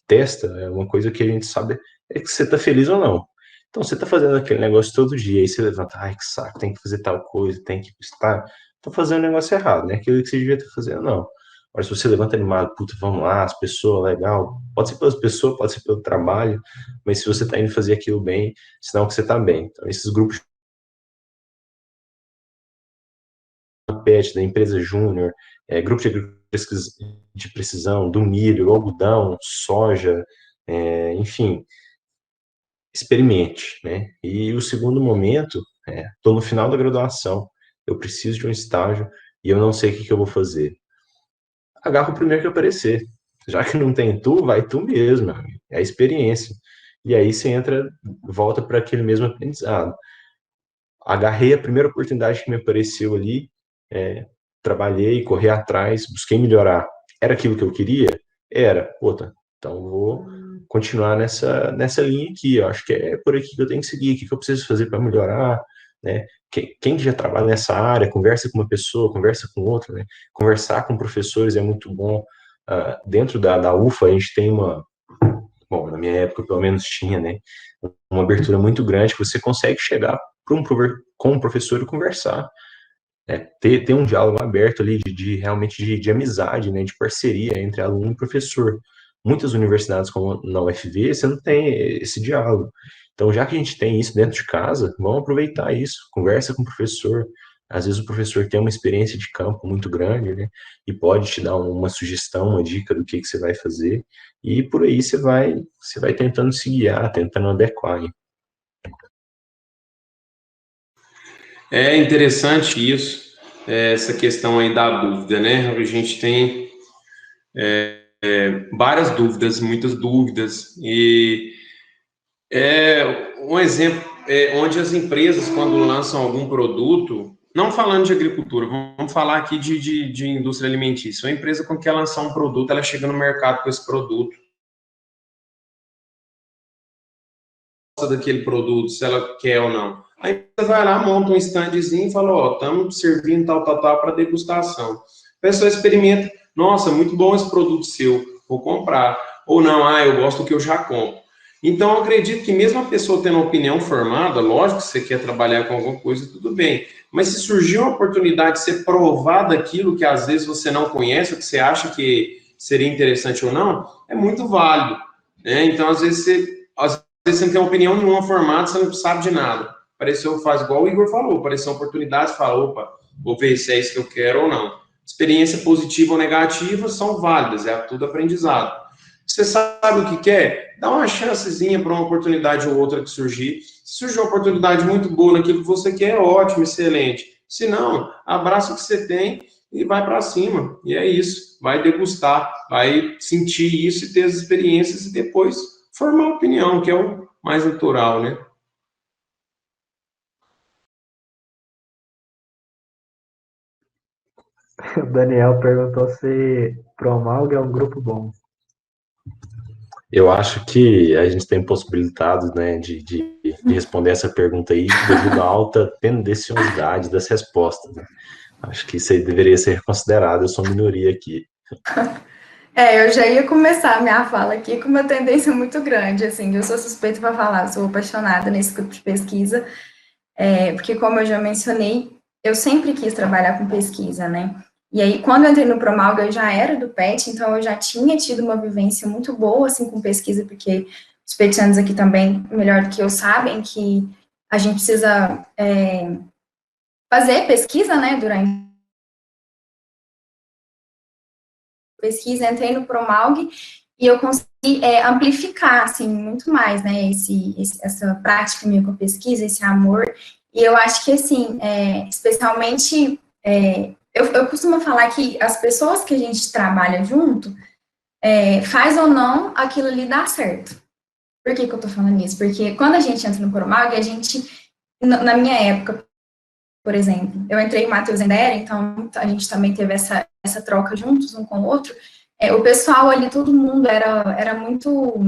testa, é uma coisa que a gente sabe é que você está feliz ou não. Então, você está fazendo aquele negócio todo dia, aí você levanta, ai, que saco, tem que fazer tal coisa, tem que estar, tá fazendo o negócio errado, né? Aquilo que você devia estar fazendo, não. Agora, se você levanta animado, puta, vamos lá, as pessoas, legal, pode ser pelas pessoas, pode ser pelo trabalho, mas se você está indo fazer aquilo bem, sinal que você está bem. Então, esses grupos PET, da empresa Júnior, grupo de precisão, do milho, algodão, soja, enfim, experimente, né? E o segundo momento, estou no final da graduação, eu preciso de um estágio e eu não sei o que eu vou fazer. Agarra o primeiro que aparecer. Já que não tem tu, vai tu mesmo, amigo. É a experiência. E aí você volta para aquele mesmo aprendizado. Agarrei a primeira oportunidade que me apareceu ali, trabalhei, corri atrás, busquei melhorar. Era aquilo que eu queria? Era. Puta, então vou continuar nessa linha aqui. Eu acho que é por aqui que eu tenho que seguir. O que eu preciso fazer para melhorar? Né? Quem já trabalha nessa área, conversa com uma pessoa, conversa com outra, né? Conversar com professores é muito bom. Dentro da UFA, a gente tem bom, na minha época, pelo menos tinha, né? Uma abertura muito grande que você consegue chegar com um professor e conversar. ter um diálogo aberto ali, realmente de amizade, né, de parceria entre aluno e professor. Muitas universidades, como na UFV, você não tem esse diálogo. Então, já que a gente tem isso dentro de casa, vamos aproveitar isso, conversa com o professor. Às vezes o professor tem uma experiência de campo muito grande, né, e pode te dar uma sugestão, uma dica do que você vai fazer, e por aí você vai tentando se guiar, tentando adequar. Hein? É interessante isso, essa questão aí da dúvida, né? A gente tem várias dúvidas, muitas dúvidas, e um exemplo onde as empresas, quando lançam algum produto, não falando de agricultura, vamos falar aqui de indústria alimentícia, uma empresa quando quer lançar um produto, ela chega no mercado com esse produto, gosta daquele produto, se ela quer ou não. A empresa vai lá, monta um standzinho e fala, ó, estamos servindo tal para degustação. A pessoa experimenta, nossa, muito bom esse produto seu, vou comprar. Ou não, eu gosto do que eu já compro. Então, eu acredito que mesmo a pessoa tendo uma opinião formada, lógico que você quer trabalhar com alguma coisa, tudo bem. Mas se surgir uma oportunidade de ser provado aquilo que às vezes você não conhece, ou que você acha que seria interessante ou não, é muito válido. Né? Então, às vezes você não tem opinião nenhuma formada, você não sabe de nada. Apareceu, faz igual o Igor falou, apareceu uma oportunidade, você fala, opa, vou ver se é isso que eu quero ou não. Experiência positiva ou negativa são válidas, é tudo aprendizado. Você sabe o que quer? Dá uma chancezinha para uma oportunidade ou outra que surgir. Se surgir uma oportunidade muito boa naquilo que você quer, é ótimo, excelente. Se não, abraça o que você tem e vai para cima. E é isso. Vai degustar, vai sentir isso e ter as experiências e depois formar opinião, que é o mais natural, né? O Daniel perguntou se Promalga é um grupo bom. Eu acho que a gente tem possibilidade, né, de responder essa pergunta aí devido à alta tendenciosidade das respostas. Né? Acho que isso aí deveria ser considerado, eu sou minoria aqui. Eu já ia começar a minha fala aqui com uma tendência muito grande, assim, eu sou suspeita para falar, eu sou apaixonada nesse grupo de pesquisa, porque como eu já mencionei, eu sempre quis trabalhar com pesquisa, né? E aí, quando eu entrei no Promalga, eu já era do PET, então eu já tinha tido uma vivência muito boa, assim, com pesquisa, porque os petianos aqui também, melhor do que eu, sabem que a gente precisa fazer pesquisa, né, durante pesquisa, entrei no Promalg e eu consegui amplificar, assim, muito mais, né, essa prática minha com a pesquisa, esse amor, e eu acho que, assim, especialmente, eu costumo falar que as pessoas que a gente trabalha junto, faz ou não, aquilo ali dá certo. Por que eu tô falando isso? Porque quando a gente entra no Promalg, a gente, na minha época, por exemplo, eu entrei em Matheus Endera, então a gente também teve essa troca juntos, um com o outro, o pessoal ali, todo mundo era muito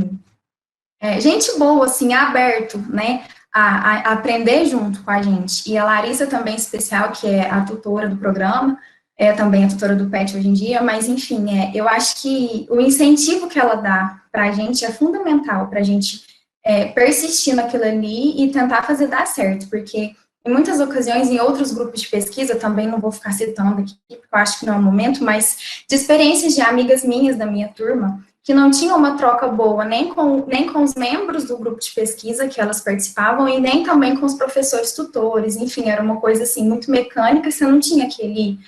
gente boa, assim, aberto, né, a aprender junto com a gente. E a Larissa também, especial, que é a tutora do programa, é também a tutora do PET hoje em dia, mas, enfim, eu acho que o incentivo que ela dá para a gente é fundamental, para a gente persistir naquilo ali e tentar fazer dar certo, porque em muitas ocasiões, em outros grupos de pesquisa, também não vou ficar citando aqui, porque eu acho que não é o momento, mas de experiências de amigas minhas da minha turma, que não tinham uma troca boa nem com os membros do grupo de pesquisa que elas participavam e nem também com os professores tutores, enfim, era uma coisa assim muito mecânica, você não tinha aquele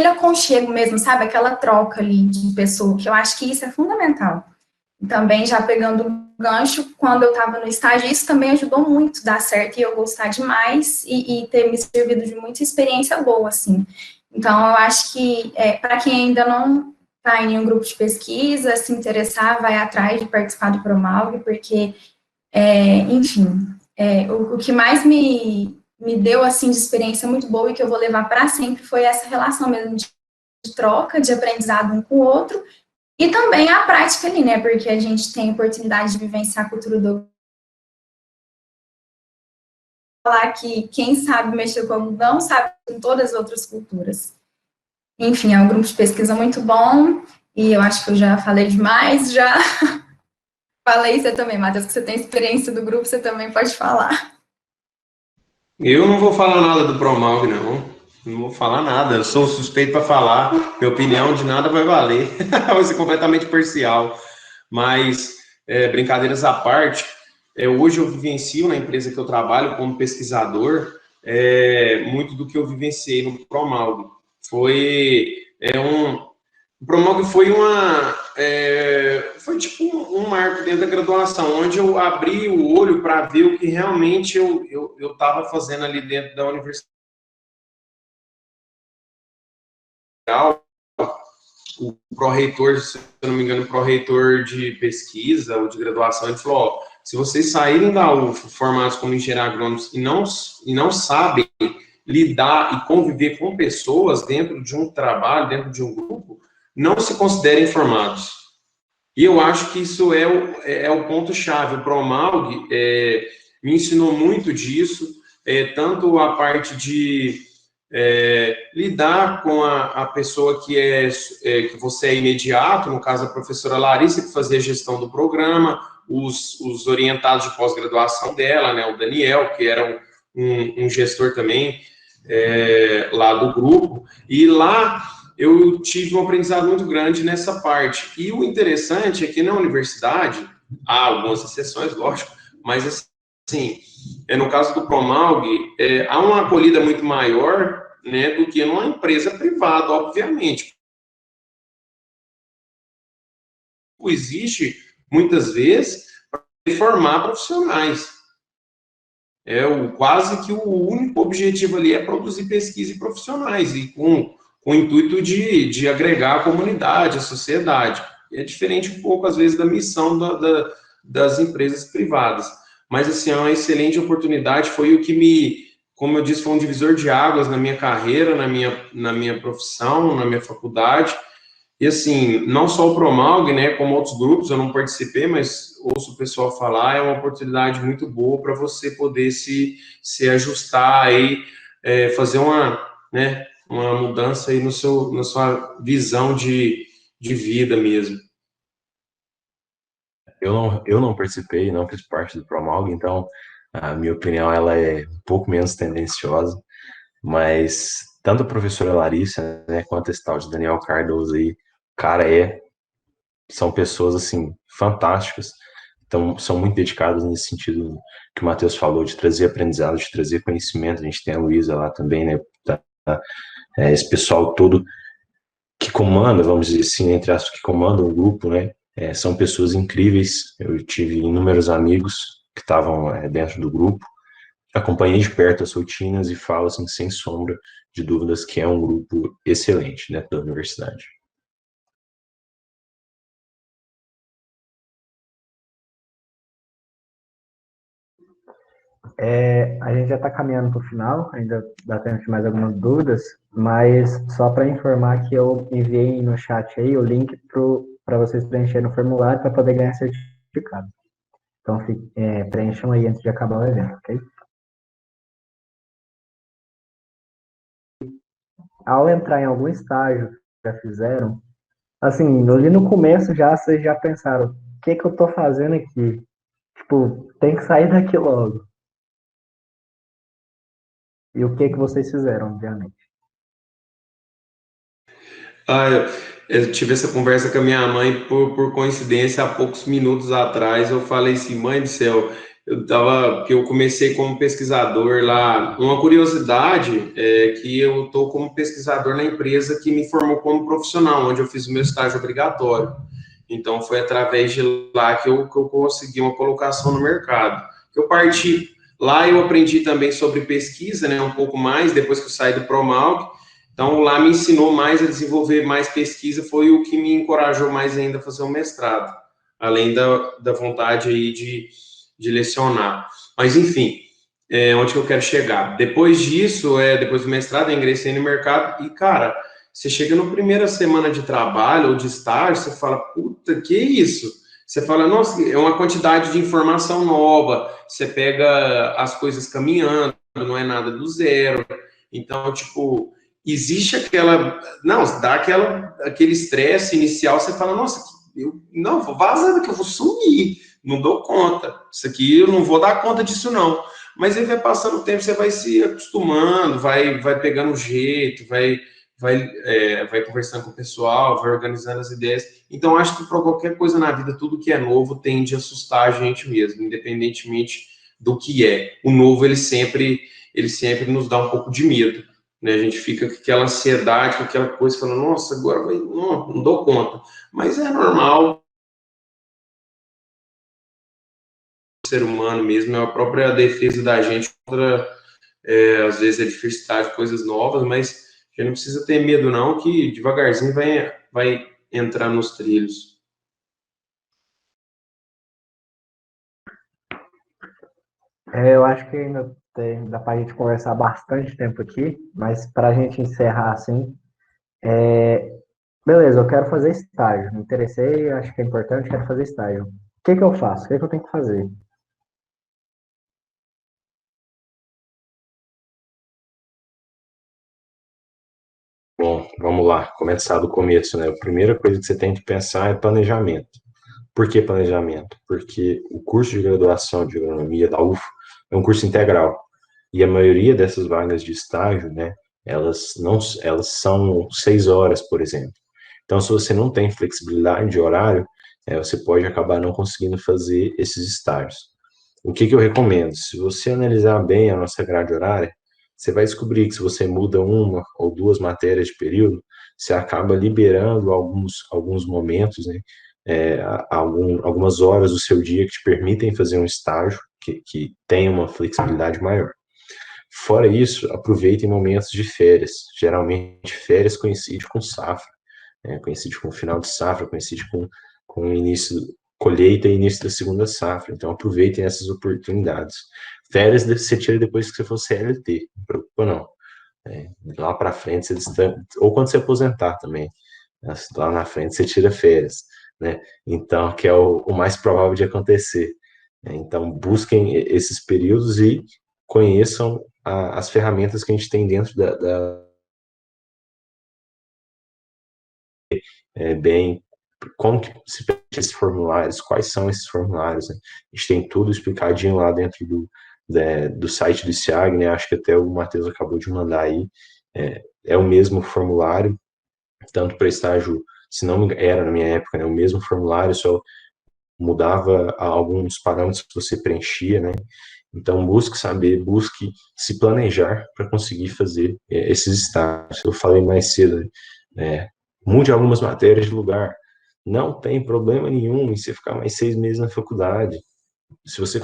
aconchego mesmo, sabe, aquela troca ali de pessoa, que eu acho que isso é fundamental. Também já pegando o gancho, quando eu estava no estágio, isso também ajudou muito a dar certo e eu gostar demais e ter me servido de muita experiência boa, assim. Então, eu acho que para quem ainda não está em um grupo de pesquisa, se interessar, vai atrás de participar do Promalg, porque, enfim, o que mais me deu, assim, de experiência muito boa e que eu vou levar para sempre foi essa relação mesmo de troca, de aprendizado um com o outro, e também a prática ali, né, porque a gente tem a oportunidade de vivenciar a cultura do... Falar que quem sabe mexer com algodão sabe com todas as outras culturas. Enfim, é um grupo de pesquisa muito bom, e eu acho que eu já falei demais, já falei você também, Matheus, que você tem experiência do grupo, você também pode falar. Eu não vou falar nada do Promalg, não. Não vou falar nada. Eu sou suspeito para falar. Minha opinião de nada vai valer. Vai ser completamente parcial. Mas, brincadeiras à parte, hoje eu vivencio na empresa que eu trabalho como pesquisador, muito do que eu vivenciei no Promalg. O Promalg foi tipo um marco dentro da graduação, onde eu abri o olho para ver o que realmente eu estava fazendo ali dentro da universidade. O pró-reitor, se eu não me engano, o pró-reitor de pesquisa ou de graduação, ele falou, ó, se vocês saírem da UFO formados como engenheiros agrônomos e não sabem lidar e conviver com pessoas dentro de um trabalho, dentro de um grupo, não se considerem formados. E eu acho que isso é o ponto-chave. O Promalg me ensinou muito disso, tanto a parte de lidar com a pessoa que você é imediato, no caso a professora Larissa, que fazia a gestão do programa, os orientados de pós-graduação dela, né, o Daniel, que era um gestor também lá do grupo, e lá eu tive um aprendizado muito grande nessa parte. E o interessante é que na universidade, há algumas exceções, lógico, mas assim, no caso do Promalg, há uma acolhida muito maior, né, do que numa empresa privada, obviamente. Existe, muitas vezes, para formar profissionais. Quase que o único objetivo ali é produzir pesquisa e profissionais, e com o intuito de agregar a comunidade, a sociedade. É diferente um pouco, às vezes, da missão das empresas privadas. Mas, assim, é uma excelente oportunidade, foi o que como eu disse, foi um divisor de águas na minha carreira, na minha profissão, na minha faculdade. E, assim, não só o Promalg, né, como outros grupos, eu não participei, mas ouço o pessoal falar, é uma oportunidade muito boa para você poder se ajustar aí, fazer uma mudança aí na sua visão de vida mesmo. Eu não participei, não fiz parte do Promalg, então a minha opinião ela é um pouco menos tendenciosa, mas tanto a professora Larissa, né, quanto esse tal de Daniel Cardoso aí, cara, são pessoas, assim, fantásticas, então são muito dedicadas nesse sentido que o Matheus falou, de trazer aprendizado, de trazer conhecimento. A gente tem a Luísa lá também, né, esse pessoal todo que comanda, vamos dizer assim, entre aspas, que comanda o grupo, né, são pessoas incríveis. Eu tive inúmeros amigos que estavam dentro do grupo, acompanhei de perto as rotinas e falo, assim, sem sombra de dúvidas que é um grupo excelente dentro da universidade. A gente já está caminhando para o final, ainda dá tempo de mais algumas dúvidas, mas só para informar que eu enviei no chat aí o link para vocês preencherem o formulário para poder ganhar certificado. Então, preencham aí antes de acabar o evento, ok? Ao entrar em algum estágio que já fizeram, assim, ali no começo vocês já pensaram, o que eu estou fazendo aqui? Tipo, tem que sair daqui logo. E o que vocês fizeram, obviamente? Eu tive essa conversa com a minha mãe por coincidência há poucos minutos atrás. Eu falei assim, mãe do céu, que eu comecei como pesquisador lá. Uma curiosidade é que eu estou como pesquisador na empresa que me formou como profissional, onde eu fiz o meu estágio obrigatório. Então foi através de lá que eu consegui uma colocação no mercado. Eu parti lá, eu aprendi também sobre pesquisa, né, um pouco mais depois que eu saí do Promalg. Então, lá me ensinou mais a desenvolver mais pesquisa, foi o que me encorajou mais ainda a fazer um mestrado, além da vontade aí de lecionar. Mas, enfim, onde que eu quero chegar? Depois disso, depois do mestrado, eu ingressei no mercado e, cara, você chega na primeira semana de trabalho ou de estágio, você fala, puta, que isso? Você fala, nossa, é uma quantidade de informação nova, você pega as coisas caminhando, não é nada do zero. Então, tipo, existe dá aquele estresse inicial, você fala, nossa, vou vazando que eu vou sumir, não dou conta, isso aqui eu não vou dar conta disso não. Mas aí vai passando o tempo, você vai se acostumando, vai pegando o jeito, vai conversando com o pessoal, vai organizando as ideias. Então, acho que para qualquer coisa na vida, tudo que é novo tende a assustar a gente mesmo, independentemente do que é. O novo, ele sempre nos dá um pouco de medo, né? A gente fica com aquela ansiedade, com aquela coisa, falando, nossa, agora não dou conta. Mas é normal, o ser humano mesmo, é a própria defesa da gente contra, às vezes, a diversidade, coisas novas, mas a gente não precisa ter medo, não, que devagarzinho vai entrar nos trilhos. Eu acho que ainda dá para a gente conversar bastante tempo aqui, mas para a gente encerrar assim, beleza, eu quero fazer estágio. Me interessei, acho que é importante, quero fazer estágio. O que que eu faço? O que que eu tenho que fazer? Bom, vamos lá, começar do começo, né? A primeira coisa que você tem que pensar é planejamento. Por que planejamento? Porque o curso de graduação de agronomia da UFO é um curso integral. E a maioria dessas vagas de estágio, né, elas são 6 horas, por exemplo. Então, se você não tem flexibilidade de horário, você pode acabar não conseguindo fazer esses estágios. O que eu recomendo? Se você analisar bem a nossa grade horária, você vai descobrir que se você muda uma ou duas matérias de período, você acaba liberando alguns momentos, né, algumas horas do seu dia que te permitem fazer um estágio que tem uma flexibilidade maior. Fora isso, aproveitem momentos de férias. Geralmente, férias coincide com safra, né? Coincide com o final de safra, coincide com o início, colheita e início da segunda safra. Então, aproveitem essas oportunidades. Férias você tira depois que você for CLT, não preocupa não. Lá para frente, você ou quando você aposentar também, lá na frente você tira férias, né? Então, que é o mais provável de acontecer. Então, busquem esses períodos e conheçam as ferramentas que a gente tem dentro bem, como que se preenche esses formulários, quais são esses formulários, né? A gente tem tudo explicadinho lá dentro do site do SIAG, né? Acho que até o Matheus acabou de mandar aí. É o mesmo formulário, tanto para estágio, se não era na minha época, né? O mesmo formulário, só mudava alguns parâmetros que você preenchia, né? Então, busque saber, busque se planejar para conseguir fazer esses estágios. Eu falei mais cedo, mude algumas matérias de lugar. Não tem problema nenhum em você ficar mais 6 meses na faculdade. Se você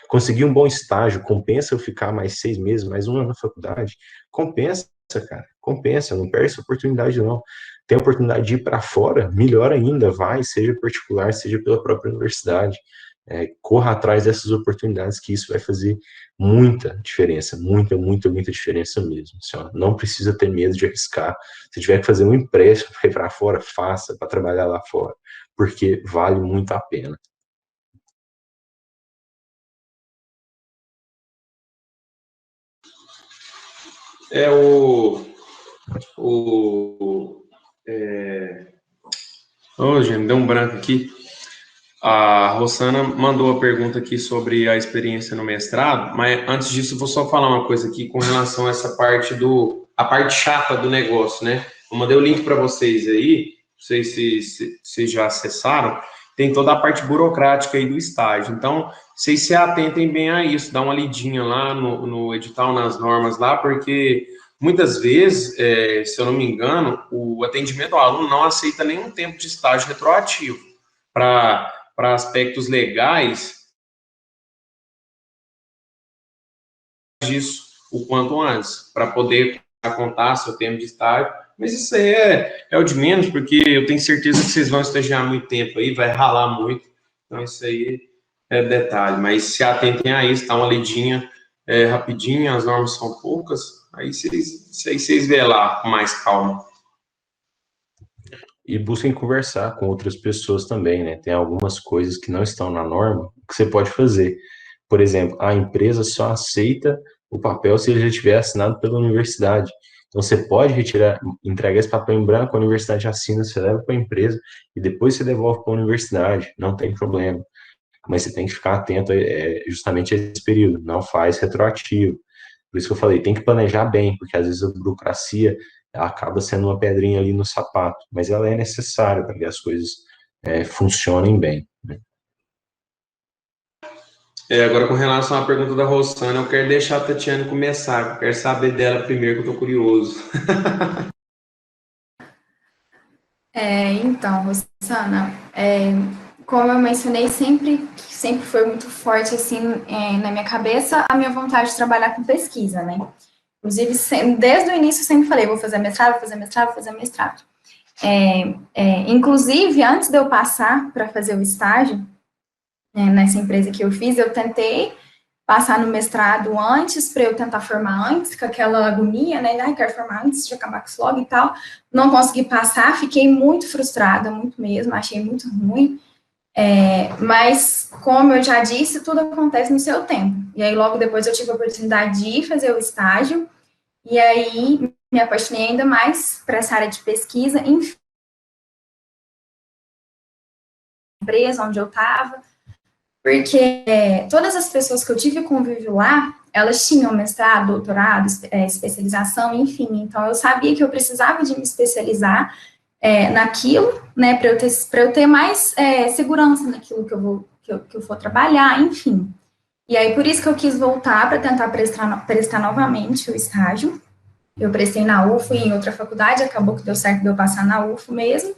conseguir um bom estágio, compensa eu ficar mais 6 meses, mais um ano na faculdade? Compensa, cara, compensa, não perde essa oportunidade, não. Tem a oportunidade de ir para fora, melhor ainda, vai, seja particular, seja pela própria universidade. Corra atrás dessas oportunidades, que isso vai fazer muita diferença, muita, muita, muita diferença mesmo. Assim, ó, não precisa ter medo de arriscar. Se tiver que fazer um empréstimo para ir para fora, faça, para trabalhar lá fora, porque vale muito a pena. Gente, deu um branco aqui. A Rosana mandou a pergunta aqui sobre a experiência no mestrado, mas antes disso, eu vou só falar uma coisa aqui com relação a essa parte a parte chata do negócio, né? Eu mandei o link para vocês aí, não sei se vocês já acessaram, tem toda a parte burocrática aí do estágio. Então, vocês se atentem bem a isso, dá uma lidinha lá no edital, nas normas lá, porque muitas vezes, se eu não me engano, o atendimento ao aluno não aceita nenhum tempo de estágio retroativo para aspectos legais disso o quanto antes, para poder contar seu tempo de estágio. Mas isso aí é o de menos, porque eu tenho certeza que vocês vão estagiar muito tempo aí, vai ralar muito. Então, isso aí é detalhe. Mas se atentem a isso, dá uma lidinha rapidinho, as normas são poucas, aí vocês vê lá com mais calma. E busquem conversar com outras pessoas também, né? Tem algumas coisas que não estão na norma que você pode fazer. Por exemplo, a empresa só aceita o papel se ele já tiver assinado pela universidade. Então, você pode entregar esse papel em branco, a universidade assina, você leva para a empresa e depois você devolve para a universidade, não tem problema. mas você tem que ficar atento justamente a esse período, não faz retroativo. Por isso que eu falei, tem que planejar bem, porque às vezes a burocracia acaba sendo uma pedrinha ali no sapato, mas ela é necessária para que as coisas funcionem bem, né? Agora, com relação à pergunta da Rosana, eu quero deixar a Tatiane começar, eu quero saber dela primeiro, que eu estou curioso. Então, Rosana, como eu mencionei, sempre foi muito forte, assim, na minha cabeça, a minha vontade de trabalhar com pesquisa, né? Inclusive, desde o início, eu sempre falei, vou fazer mestrado, vou fazer mestrado, vou fazer mestrado. Inclusive, antes de eu passar para fazer o estágio, nessa empresa que eu fiz, eu tentei passar no mestrado antes, para eu tentar formar antes, com aquela agonia, né? Ai, quero formar antes de acabar com isso logo e tal. Não consegui passar, fiquei muito frustrada, muito mesmo, achei muito ruim. Mas, como eu já disse, tudo acontece no seu tempo. E aí, logo depois, eu tive a oportunidade de fazer o estágio, e aí me apaixonei ainda mais por essa área de pesquisa, em empresa onde eu estava, porque todas as pessoas que eu tive convívio lá, elas tinham mestrado, doutorado, especialização, enfim, então eu sabia que eu precisava de me especializar naquilo, né, para eu ter mais segurança naquilo que eu for trabalhar, enfim. E aí, por isso que eu quis voltar para tentar prestar novamente o estágio. Eu prestei na UFO e em outra faculdade, acabou que deu certo de eu passar na UFO mesmo.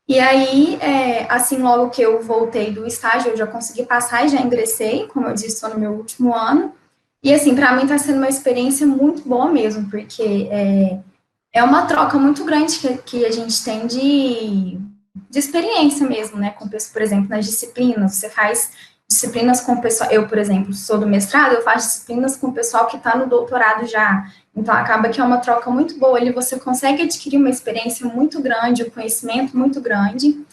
E aí, assim, logo que eu voltei do estágio, eu já consegui passar e já ingressei, como eu disse, estou no meu último ano. E, assim, para mim está sendo uma experiência muito boa mesmo, porque é uma troca muito grande que a gente tem de experiência mesmo, né? Com, por exemplo, nas disciplinas, você faz disciplinas com o pessoal, eu, por exemplo, sou do mestrado, eu faço disciplinas com o pessoal que está no doutorado já. Então, acaba que é uma troca muito boa, ali você consegue adquirir uma experiência muito grande, um conhecimento muito grande,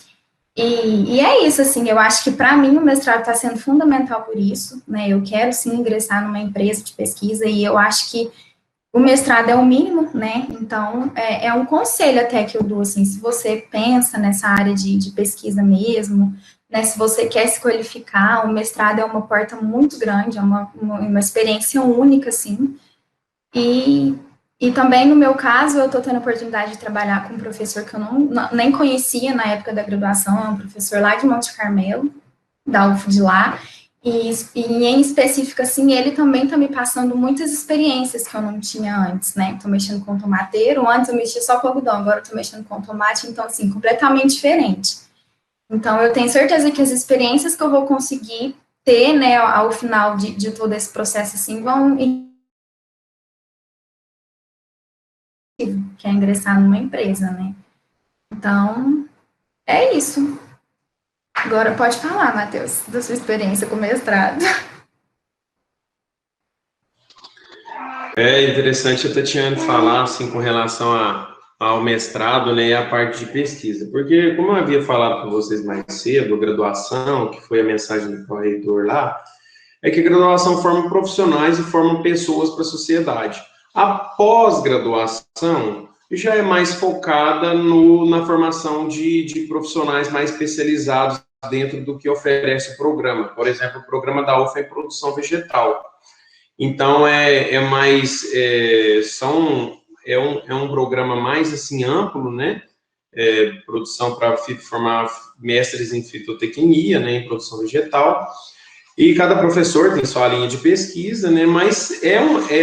e é isso, assim, eu acho que para mim o mestrado está sendo fundamental por isso, né, eu quero sim ingressar numa empresa de pesquisa, e eu acho que o mestrado é o mínimo, né, então é um conselho até que eu dou, assim, se você pensa nessa área de pesquisa mesmo, né, se você quer se qualificar, o mestrado é uma porta muito grande, é uma experiência única, assim, e também, no meu caso, eu estou tendo a oportunidade de trabalhar com um professor que eu nem conhecia na época da graduação, é um professor lá de Monte Carmelo, da UF de lá, e em específico, assim, ele também está me passando muitas experiências que eu não tinha antes, né? Estou mexendo com tomateiro, antes eu mexia só com algodão, agora estou mexendo com tomate, então, assim, completamente diferente. Então, eu tenho certeza que as experiências que eu vou conseguir ter, né, ao final de todo esse processo, assim, vão quer ingressar numa empresa, né? Então, é isso. Agora pode falar, Matheus, da sua experiência com o mestrado. É interessante a Tatiane falar, assim, com relação ao mestrado, né, e a parte de pesquisa, porque, como eu havia falado com vocês mais cedo, a graduação, que foi a mensagem do corretor lá, é que a graduação forma profissionais e forma pessoas para a sociedade. A pós-graduação já é mais focada na formação de profissionais mais especializados dentro do que oferece o programa. Por exemplo, o programa da UFA é produção vegetal. Então, é um programa mais, assim, amplo, né? Produção para formar mestres em fitotecnia, né? Em produção vegetal. E cada professor tem sua linha de pesquisa, né? Mas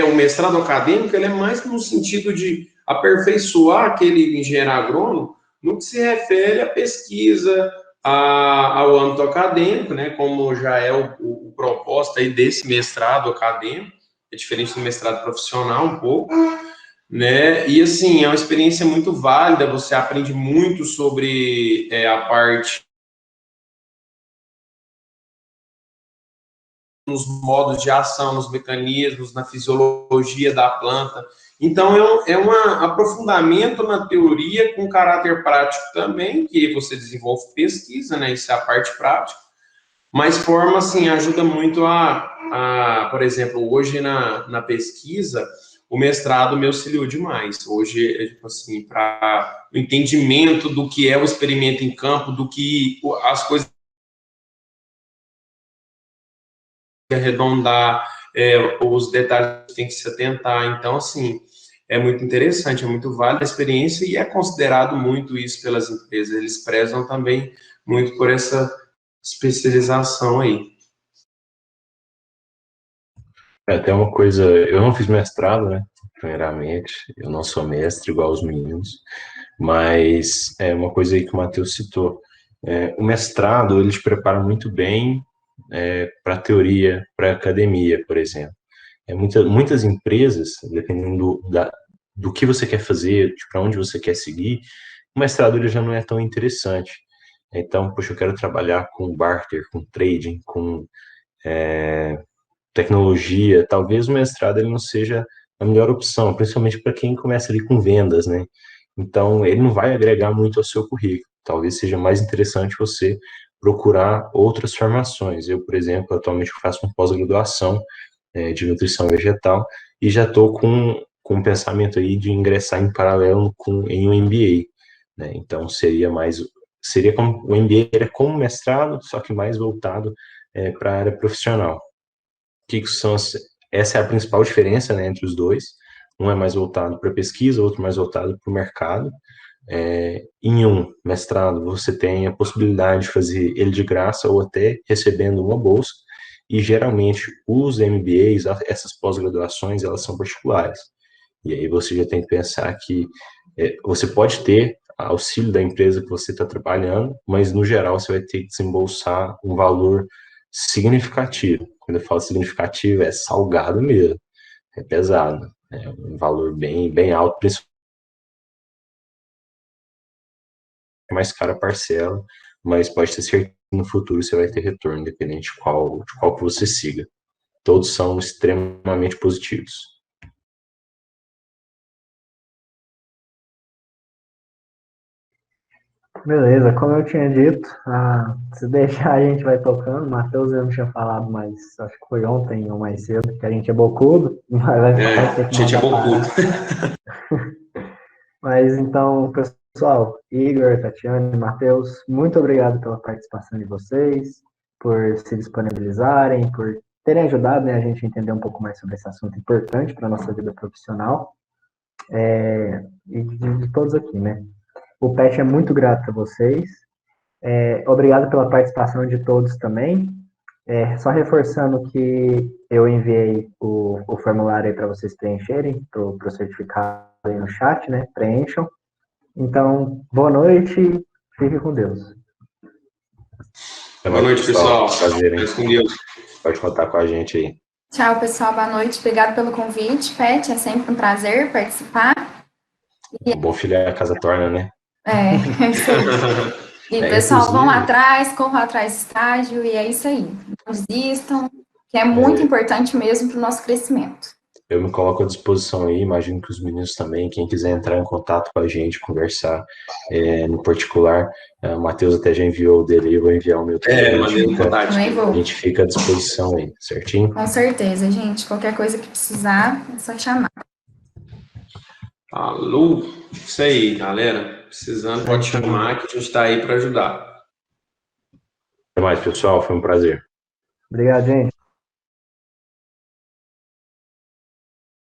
o mestrado acadêmico, ele é mais no sentido de aperfeiçoar aquele engenheiro agrônomo no que se refere à pesquisa, ao âmbito acadêmico, né? Como já é o propósito aí desse mestrado acadêmico, é diferente do mestrado profissional um pouco, né? E assim, é uma experiência muito válida, você aprende muito sobre a parte nos modos de ação, nos mecanismos, na fisiologia da planta. Então, é um aprofundamento na teoria com caráter prático também, que você desenvolve pesquisa, né? Isso é a parte prática. Mas forma, assim, ajuda muito por exemplo, hoje na pesquisa, o mestrado me auxiliou demais. Hoje, tipo assim, para o entendimento do que é o experimento em campo, do que as coisas arredondar, os detalhes tem que se atentar. Então, assim, é muito interessante, é muito válida a experiência e é considerado muito isso pelas empresas. Eles prezam também muito por essa especialização aí. Até uma coisa, eu não fiz mestrado, né? Primeiramente, eu não sou mestre igual os meninos, mas é uma coisa aí que o Matheus citou. O mestrado, ele te prepara muito bem para a teoria, para a academia, por exemplo. Muitas empresas, dependendo do que você quer fazer, de para onde você quer seguir, o mestrado ele já não é tão interessante. Então, poxa, eu quero trabalhar com barter, com trading, com tecnologia, talvez o mestrado ele não seja a melhor opção, principalmente para quem começa ali com vendas, né? Então, ele não vai agregar muito ao seu currículo. Talvez seja mais interessante você procurar outras formações. Eu, por exemplo, atualmente faço uma pós-graduação de nutrição vegetal e já estou com um pensamento aí de ingressar em paralelo em um MBA, né? Então, seria como o MBA era como mestrado, só que mais voltado para a área profissional. Essa é a principal diferença, né, entre os dois. Um é mais voltado para pesquisa, outro mais voltado para o mercado. Em um mestrado, você tem a possibilidade de fazer ele de graça ou até recebendo uma bolsa. E geralmente os MBAs, essas pós-graduações, elas são particulares. E aí você já tem que pensar que você pode ter auxílio da empresa que você está trabalhando, mas no geral você vai ter que desembolsar um valor significativo. Quando eu falo significativo, é salgado mesmo, é pesado, é um valor bem, bem alto, principalmente é mais cara a parcela, mas pode ter certeza que no futuro você vai ter retorno, independente de qual que você siga. Todos são extremamente positivos. Beleza, como eu tinha dito, se deixar a gente vai tocando. Matheus eu não tinha falado, mas acho que foi ontem ou mais cedo, que a gente é bocudo, mas vai ter A que gente é mandar bocudo. parar. Mas então, pessoal, Igor, Tatiane, Matheus, muito obrigado pela participação de vocês, por se disponibilizarem, por terem ajudado, né, a gente a entender um pouco mais sobre esse assunto importante para a nossa vida profissional, e de todos aqui, né? O PET é muito grato a vocês. Obrigado pela participação de todos também. Só reforçando que eu enviei o formulário aí para vocês preencherem, para o certificado aí no chat, né? Preencham. Então, boa noite, fique com Deus. Boa noite, pessoal. Prazer, hein? Deus com Deus. Pode contar com a gente aí. Tchau, pessoal. Boa noite. Obrigado pelo convite, Pet. É sempre um prazer participar. Um bom filho é a casa torna, né? É isso aí. E, pessoal, vão atrás, corram atrás do estágio, e é isso aí. Não desistam, que é muito importante mesmo para o nosso crescimento. Eu me coloco à disposição aí, imagino que os meninos também, quem quiser entrar em contato com a gente, conversar no particular, o Matheus até já enviou o dele, eu vou enviar o meu também. A gente fica à disposição aí, certinho? Com certeza, gente. Qualquer coisa que precisar, é só chamar. Alô? Isso aí, galera. Precisando, pode chamar que a gente está aí para ajudar. Até mais, pessoal. Foi um prazer. Obrigado, gente.